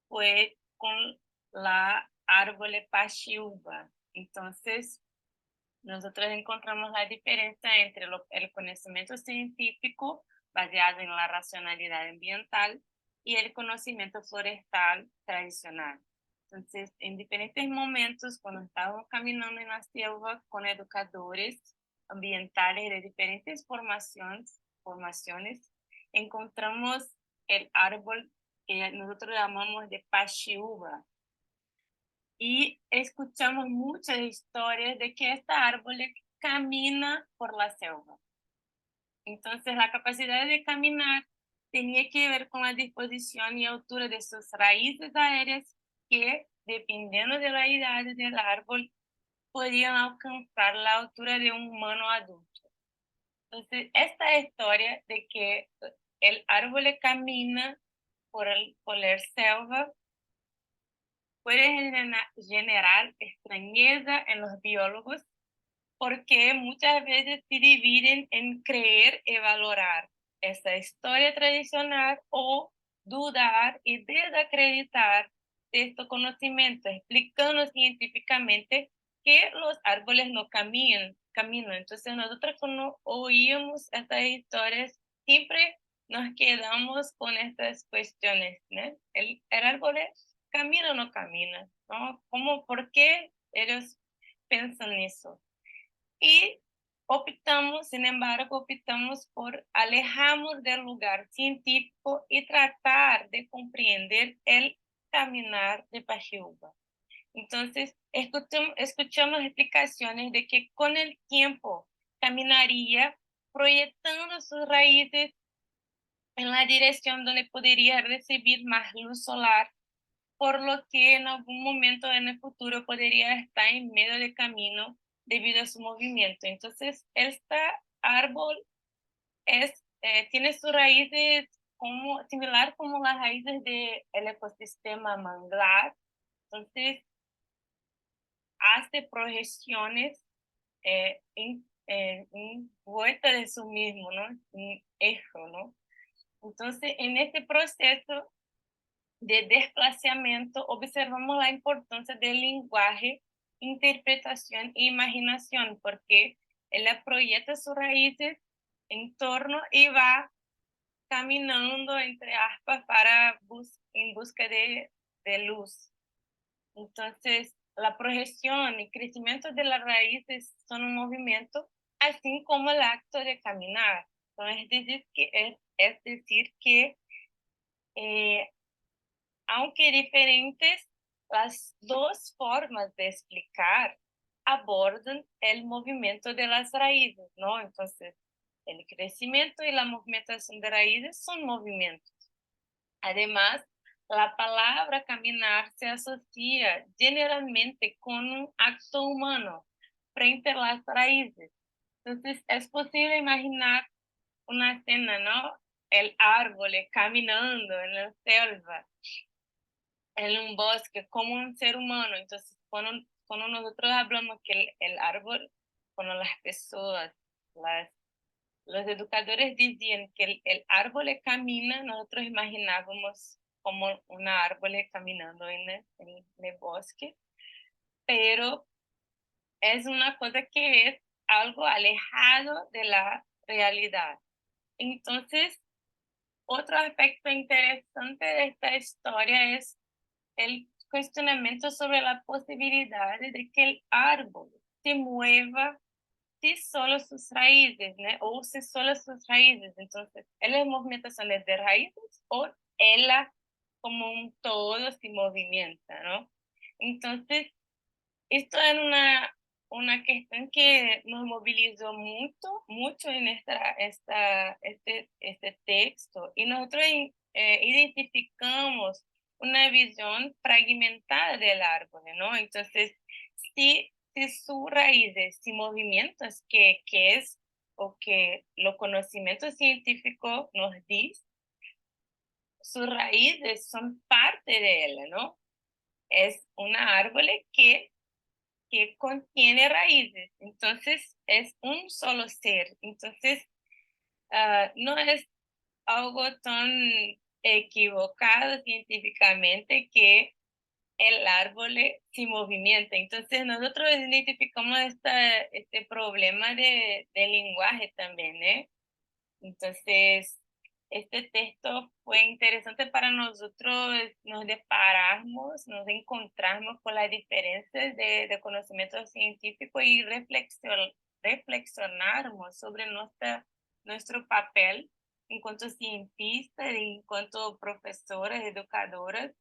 fue con la árbol paxiúa. Entonces, nosotros encontramos la diferencia entre el conocimiento científico baseado en la racionalidad ambiental y el conocimiento forestal tradicional. Entonces, en diferentes momentos, cuando estábamos caminando en la selva con educadores ambientales de diferentes formaciones, encontramos el árbol que nosotros llamamos de paxiúa. Y escuchamos muchas historias de que este árbol camina por la selva. Entonces, la capacidad de caminar tenía que ver con la disposición y altura de sus raíces aéreas que, dependiendo de la edad del árbol, podían alcanzar la altura de un humano adulto. Entonces, esta historia de que el árbol camina por la selva puede generar extrañeza en los biólogos porque muchas veces se dividen en creer y valorar esta historia tradicional o dudar y desacreditar de este conocimiento, explicando científicamente que los árboles no caminan. Entonces nosotros cuando oímos estas historias siempre nos quedamos con estas cuestiones, ¿no? ¿El árbol camina o no camina? ¿No? ¿Por qué ellos piensan eso? Y sin embargo, optamos por alejarnos del lugar científico y tratar de comprender el caminar de Paxiúa. Entonces, escuchamos explicaciones de que con el tiempo caminaría proyectando sus raíces en la dirección donde podría recibir más luz solar, por lo que en algún momento en el futuro podría estar en medio del camino debido a su movimiento. Entonces, este árbol tiene sus raíces similar como las raíces del ecosistema manglar. Entonces, hace proyecciones en vuelta de su mismo, ¿no? Un eje, ¿no? Entonces, en este proceso de desplazamiento, observamos la importancia del lenguaje, interpretación e imaginación, porque ella proyecta sus raíces en torno y va caminando entre aspas en busca de luz. Entonces, la proyección y crecimiento de las raíces son un movimiento, así como el acto de caminar. Entonces, es decir que aunque diferentes, las dos formas de explicar abordan el movimiento de las raíces, ¿no? Entonces, el crecimiento y la movimentación de raíces son movimientos. Además, la palabra caminar se asocia generalmente con un acto humano frente a las raíces. Entonces, es posible imaginar una escena, ¿no? El árbol caminando en la selva, en un bosque, como un ser humano. Entonces, cuando nosotros hablamos que el árbol, cuando las personas, los educadores decían que el árbol camina, nosotros imaginábamos como un árbol caminando en el bosque, pero es una cosa que es algo alejado de la realidad. Entonces, otro aspecto interesante de esta historia es el cuestionamiento sobre la posibilidad de que el árbol se mueva si solo sus raíces, ¿no? O si solo sus raíces. Entonces, ¿las movimentaciones de raíces o ella como un todo se movimienta, ¿no? Entonces, esto es una cuestión que nos movilizó mucho en este texto y nosotros identificamos una visión fragmentada del árbol, ¿no? Entonces, si sus raíces, si movimientos que es o que los conocimientos científicos nos dice, sus raíces son parte de él, ¿no? Es una árbol que contiene raíces, entonces es un solo ser. Entonces, no es algo tan equivocado científicamente que el árbol se movimienta. Entonces, nosotros identificamos este problema de lenguaje también, ¿eh? Entonces, este texto fue interesante para nosotros, nos deparamos, nos encontramos con las diferencias de conocimiento científico y reflexionarmos sobre nuestro papel en cuanto cientistas, en cuanto profesoras, educadoras,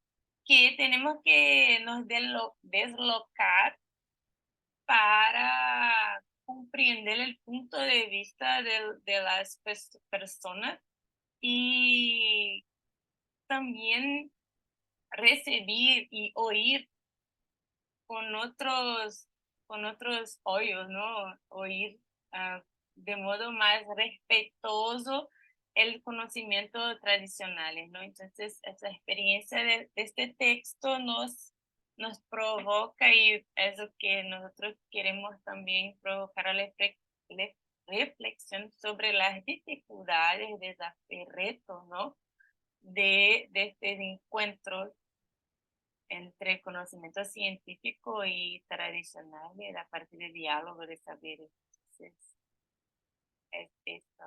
que tenemos que nos deslocar para comprender el punto de vista de las personas y también recibir y oír con otros oídos, ¿no? Oír de modo más respetuoso el conocimiento tradicional, ¿no? Entonces, esa experiencia de este texto nos provoca y es lo que nosotros queremos también provocar a la reflexión sobre las dificultades, desafíos, retos, ¿no? De este encuentro entre conocimiento científico y tradicional y a partir del diálogo de saberes. Entonces, es esto.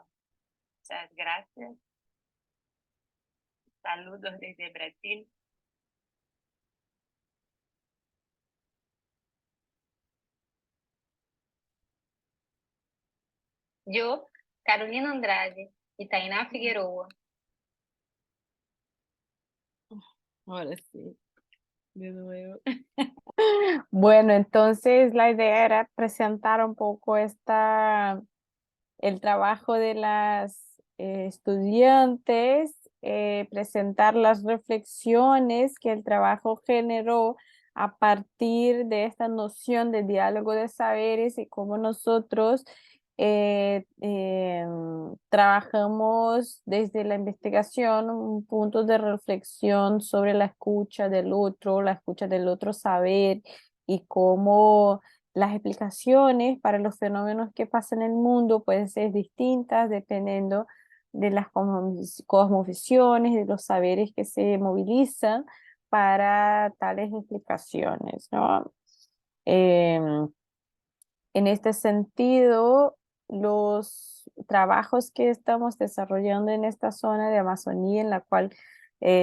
Muchas gracias. Saludos desde Brasil. Yo, Carolina Andrade y Tainá Figueroa. Ahora sí, de nuevo. Bueno, entonces la idea era presentar un poco el trabajo de las estudiantes, presentar las reflexiones que el trabajo generó a partir de esta noción de diálogo de saberes y cómo nosotros trabajamos desde la investigación un punto de reflexión sobre la escucha del otro saber y cómo las explicaciones para los fenómenos que pasan en el mundo pueden ser distintas dependiendo de las cosmovisiones, de los saberes que se movilizan para tales explicaciones, ¿no? En este sentido, los trabajos que estamos desarrollando en esta zona de Amazonía, en la cual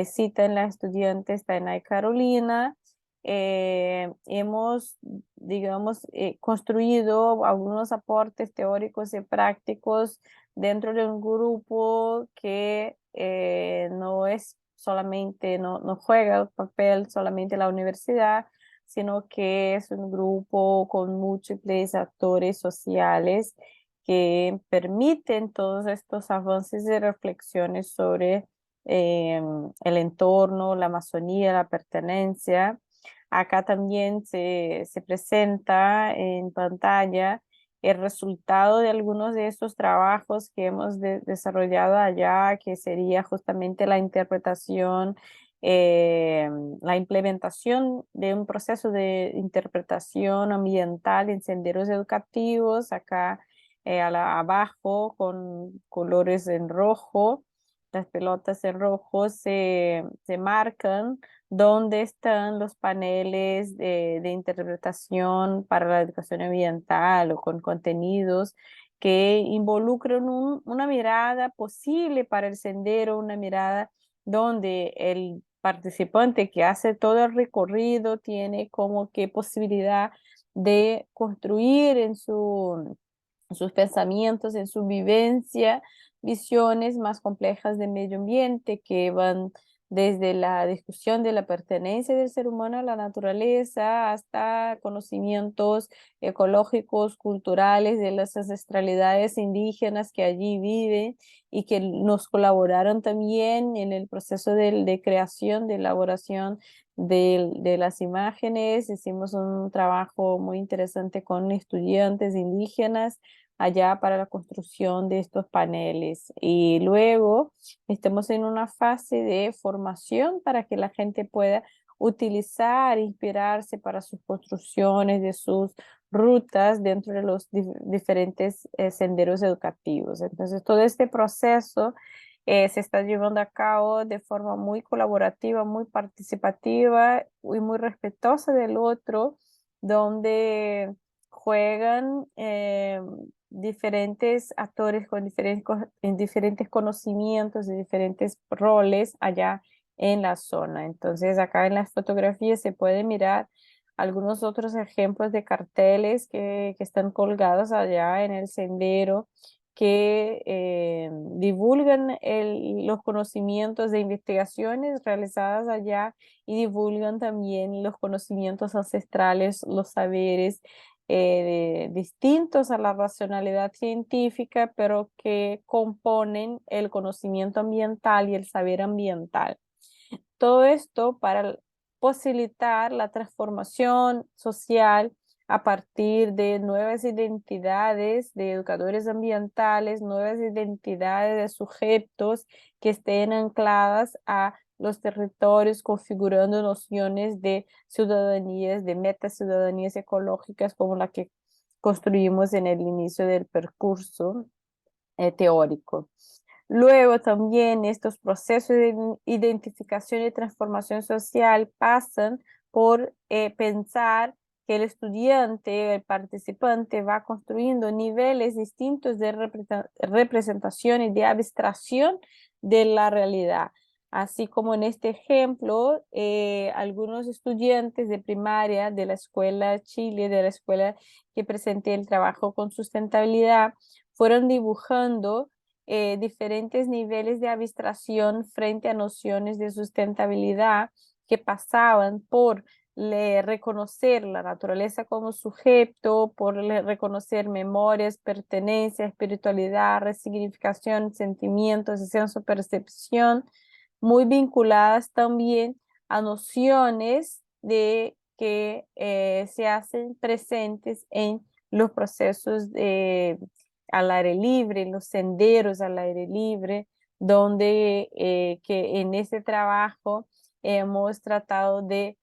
citan la estudiante Tainá y Carolina, hemos, digamos, construido algunos aportes teóricos y prácticos dentro de un grupo que no es solamente, no juega el papel solamente la universidad, sino que es un grupo con múltiples actores sociales que permiten todos estos avances y reflexiones sobre el entorno, la Amazonía, la pertenencia. Acá también se presenta en pantalla el resultado de algunos de estos trabajos que hemos desarrollado allá, que sería justamente la interpretación, eh, la implementación de un proceso de interpretación ambiental en senderos educativos, acá abajo con colores en rojo, las pelotas en rojo se marcan dónde están los paneles de interpretación para la educación ambiental o con contenidos que involucran una mirada posible para el sendero, una mirada donde el participante que hace todo el recorrido tiene como que posibilidad de construir en sus pensamientos, en su vivencia, visiones más complejas de medio ambiente que van desde la discusión de la pertenencia del ser humano a la naturaleza hasta conocimientos ecológicos, culturales de las ancestralidades indígenas que allí viven y que nos colaboraron también en el proceso de creación, de elaboración de las imágenes. Hicimos un trabajo muy interesante con estudiantes indígenas allá para la construcción de estos paneles. Y luego estamos en una fase de formación para que la gente pueda utilizar, inspirarse para sus construcciones de sus rutas dentro de los diferentes senderos educativos. Entonces, todo este proceso se está llevando a cabo de forma muy colaborativa, muy participativa y muy respetuosa del otro, donde juegan diferentes actores con diferentes conocimientos y diferentes roles allá en la zona. Entonces, acá en las fotografías se puede mirar algunos otros ejemplos de carteles que están colgados allá en el sendero que divulgan los conocimientos de investigaciones realizadas allá y divulgan también los conocimientos ancestrales, los saberes distintos a la racionalidad científica, pero que componen el conocimiento ambiental y el saber ambiental. Todo esto para posibilitar la transformación social a partir de nuevas identidades de educadores ambientales, nuevas identidades de sujetos que estén ancladas a los territorios, configurando nociones de ciudadanías, de metaciudadanías ecológicas como la que construimos en el inicio del percurso teórico. Luego también estos procesos de identificación y transformación social pasan por pensar que el estudiante, el participante va construyendo niveles distintos de representación y de abstracción de la realidad. Así como en este ejemplo, algunos estudiantes de primaria de la Escuela Chile, de la escuela que presenté el trabajo con sustentabilidad, fueron dibujando diferentes niveles de abstracción frente a nociones de sustentabilidad que pasaban por reconocer la naturaleza como sujeto, por reconocer memorias, pertenencia, espiritualidad, resignificación, sentimientos y senso-percepción, muy vinculadas también a nociones de que se hacen presentes en los procesos al aire libre, en los senderos al aire libre, donde que en este trabajo hemos tratado de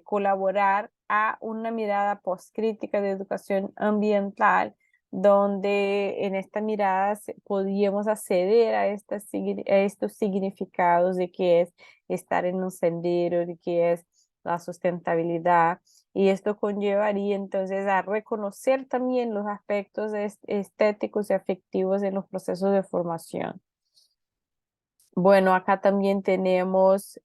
colaborar a una mirada postcrítica de educación ambiental, donde en esta mirada podíamos acceder a, a estos significados de qué es estar en un sendero, de qué es la sustentabilidad. Y esto conllevaría entonces a reconocer también los aspectos estéticos y afectivos en los procesos de formación. Bueno, acá también tenemos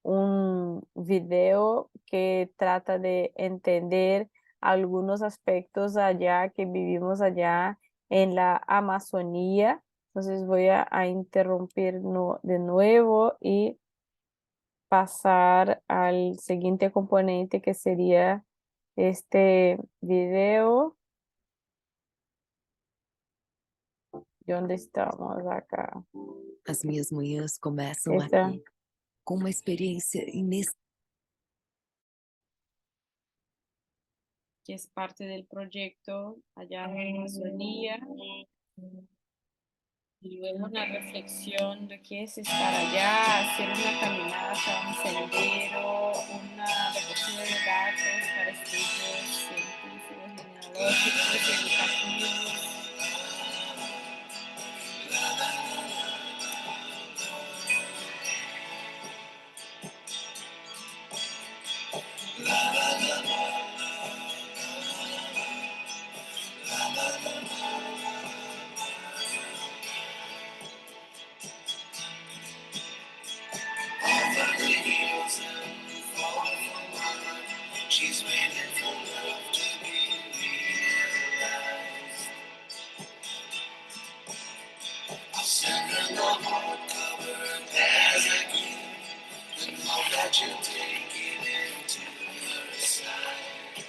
un video que trata de entender algunos aspectos allá que vivimos allá en la Amazonía. Entonces voy a interrumpir de nuevo y pasar al siguiente componente que sería este video. ¿Dónde estamos acá? As minhas manhãs começam Esta. aqui, com uma experiência Que es parte del proyecto allá en la Amazonía, y luego una reflexión de qué es estar allá, hacer una caminata, un sendero, una recogida de datos para estudios científicos, genealógicos, educativos. She's waiting for love to be realized. I'll send her the hardcover as a gift, and love that you take it into your side.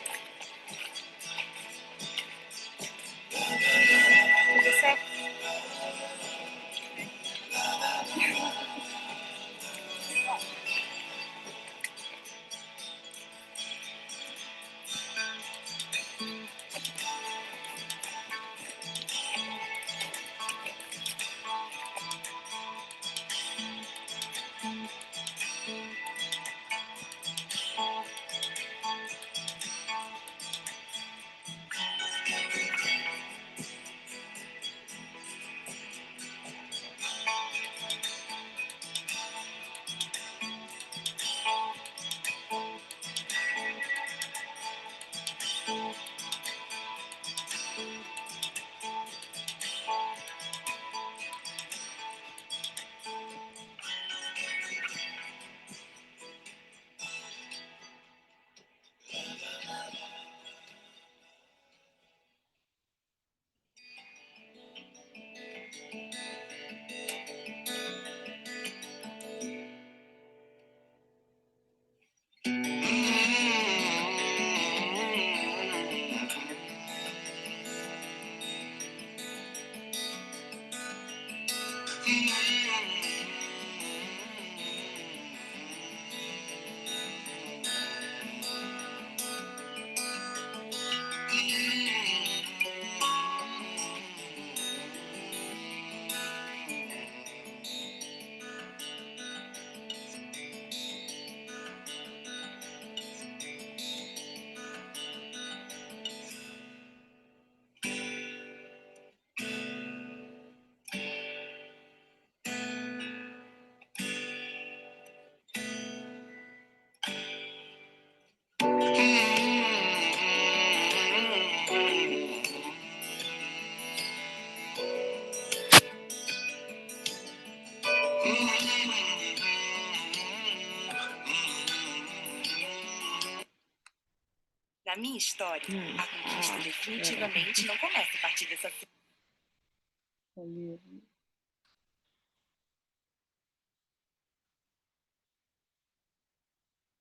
Na minha história, a conquista definitivamente não começa a partir dessa.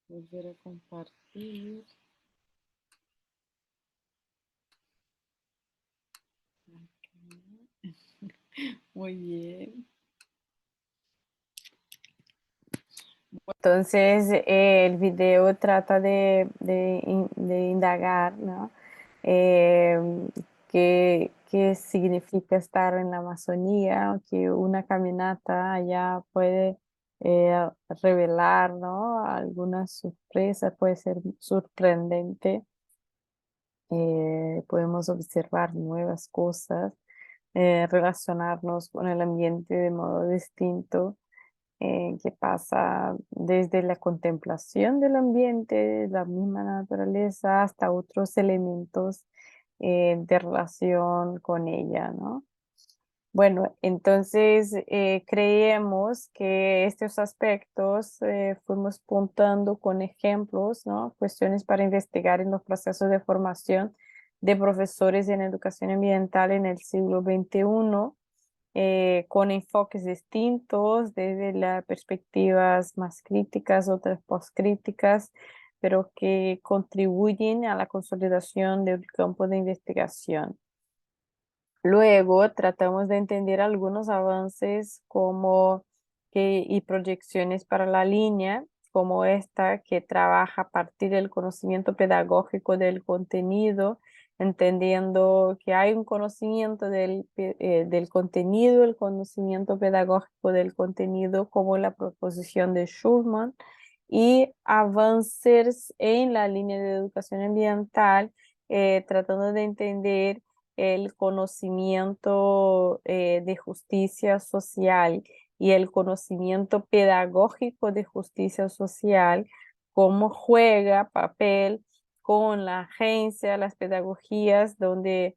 Volver a compartir. Muy bien. Entonces, el video trata de indagar, ¿no? ¿Qué significa estar en la Amazonía? Que una caminata allá puede revelar, ¿no? Alguna sorpresa, puede ser sorprendente. podemos observar nuevas cosas, relacionarnos con el ambiente de modo distinto, que pasa desde la contemplación del ambiente, la misma naturaleza, hasta otros elementos de relación con ella, ¿no? Bueno, entonces creemos que estos aspectos fuimos puntando con ejemplos, ¿no? Cuestiones para investigar en los procesos de formación de profesores en educación ambiental en el siglo XXI, con enfoques distintos, desde las perspectivas más críticas, otras postcríticas, pero que contribuyen a la consolidación del campo de investigación. Luego tratamos de entender algunos avances y proyecciones para la línea, como esta que trabaja a partir del conocimiento pedagógico del contenido, entendiendo que hay un conocimiento del contenido, el conocimiento pedagógico del contenido, como la proposición de Schulman, y avances en la línea de educación ambiental, tratando de entender el conocimiento de justicia social y el conocimiento pedagógico de justicia social, cómo juega papel con la agencia, las pedagogías, donde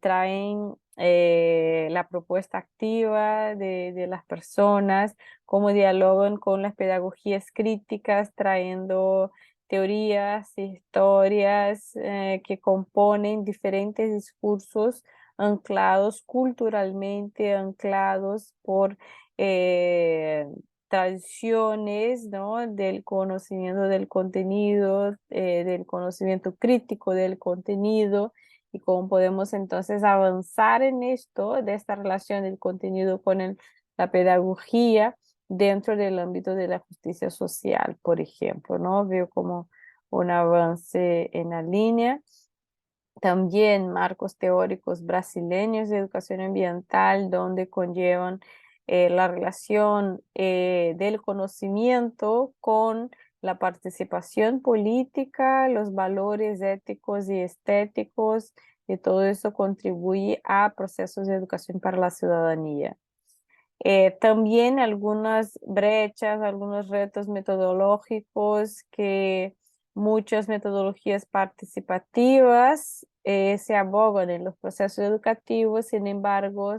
traen la propuesta activa de las personas, cómo dialogan con las pedagogías críticas, trayendo teorías, historias que componen diferentes discursos anclados culturalmente, anclados por eh, tradiciones, ¿no? Del conocimiento del contenido, del conocimiento crítico del contenido, y cómo podemos entonces avanzar en esto, de esta relación del contenido con la pedagogía dentro del ámbito de la justicia social, por ejemplo, ¿no? Veo como un avance en la línea. También marcos teóricos brasileños de educación ambiental, donde conllevan la relación del conocimiento con la participación política, los valores éticos y estéticos, y todo eso contribuye a procesos de educación para la ciudadanía. También algunas brechas, algunos retos metodológicos, que muchas metodologías participativas se abogan en los procesos educativos. Sin embargo,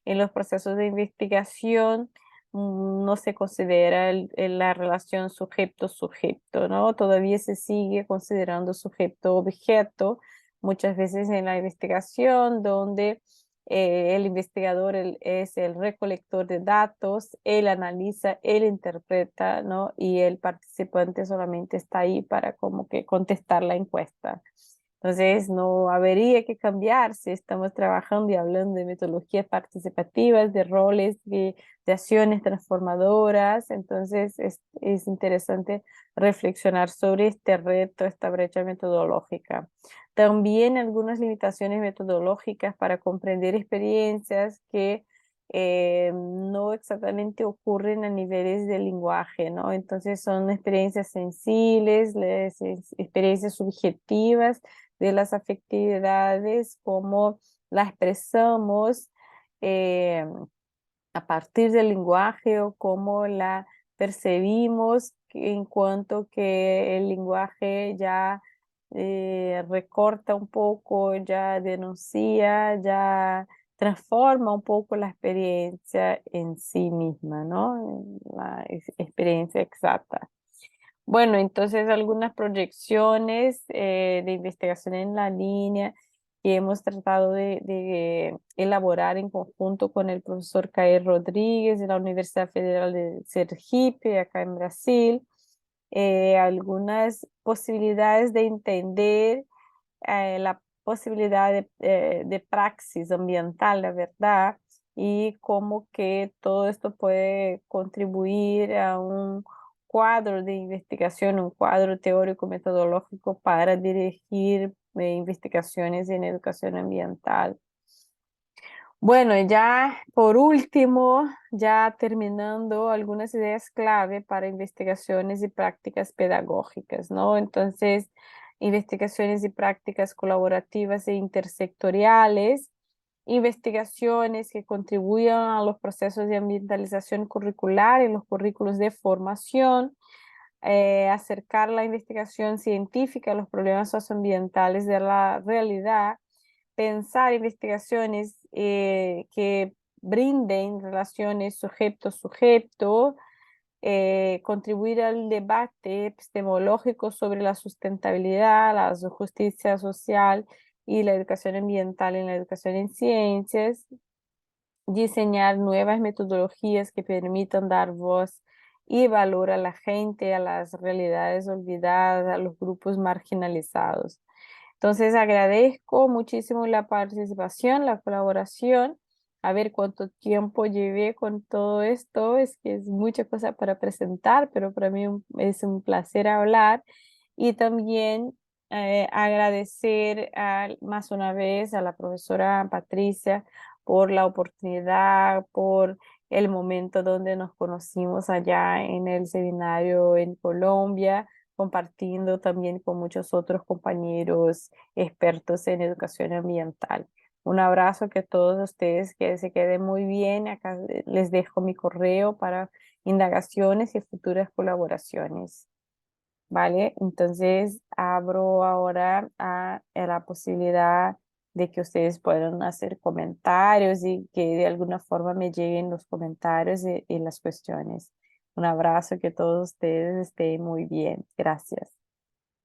en los procesos de investigación no se considera la relación sujeto-sujeto, ¿no? Todavía se sigue considerando sujeto-objeto, muchas veces en la investigación, donde el investigador es el recolector de datos, él analiza, él interpreta, ¿no? Y el participante solamente está ahí para como que contestar la encuesta. Entonces, no habría que cambiar si estamos trabajando y hablando de metodologías participativas, de roles, de acciones transformadoras. Entonces, es interesante reflexionar sobre este reto, esta brecha metodológica. También algunas limitaciones metodológicas para comprender experiencias que no exactamente ocurren a niveles del lenguaje, ¿no? Entonces son experiencias sensibles, experiencias subjetivas de las afectividades, cómo las expresamos eh, a partir del lenguaje, o cómo la percibimos, en cuanto que el lenguaje ya recorta un poco, ya denuncia, ya transforma un poco la experiencia en sí misma, ¿no? La experiencia exacta. Bueno, entonces algunas proyecciones de investigación en la línea que hemos tratado de elaborar en conjunto con el profesor Caer Rodríguez de la Universidad Federal de Sergipe, acá en Brasil. Algunas posibilidades de entender la posibilidad de praxis ambiental, la verdad, y cómo que todo esto puede contribuir a un cuadro de investigación, un cuadro teórico metodológico para dirigir investigaciones en educación ambiental. Bueno, ya por último, ya terminando, algunas ideas clave para investigaciones y prácticas pedagógicas, ¿no? Entonces, investigaciones y prácticas colaborativas e intersectoriales, investigaciones que contribuyan a los procesos de ambientalización curricular en los currículos de formación, acercar la investigación científica a los problemas socioambientales de la realidad, pensar investigaciones que brinden relaciones sujeto-sujeto, contribuir al debate epistemológico sobre la sustentabilidad, la justicia social y la educación ambiental en la educación en ciencias, diseñar nuevas metodologías que permitan dar voz y valor a la gente, a las realidades olvidadas, a los grupos marginalizados. Entonces agradezco muchísimo la participación, la colaboración. A ver cuánto tiempo llevé con todo esto. Es que es mucha cosa para presentar, pero para mí es un placer hablar. Y también agradecer más una vez a la profesora Patricia por la oportunidad, por el momento donde nos conocimos allá en el seminario en Colombia, compartiendo también con muchos otros compañeros expertos en educación ambiental. Un abrazo que todos ustedes que se queden muy bien. Acá les dejo mi correo para indagaciones y futuras colaboraciones. ¿Vale? Entonces abro ahora a la posibilidad de que ustedes puedan hacer comentarios y que de alguna forma me lleguen los comentarios y las cuestiones. Un abrazo, que todos ustedes estén muy bien. Gracias.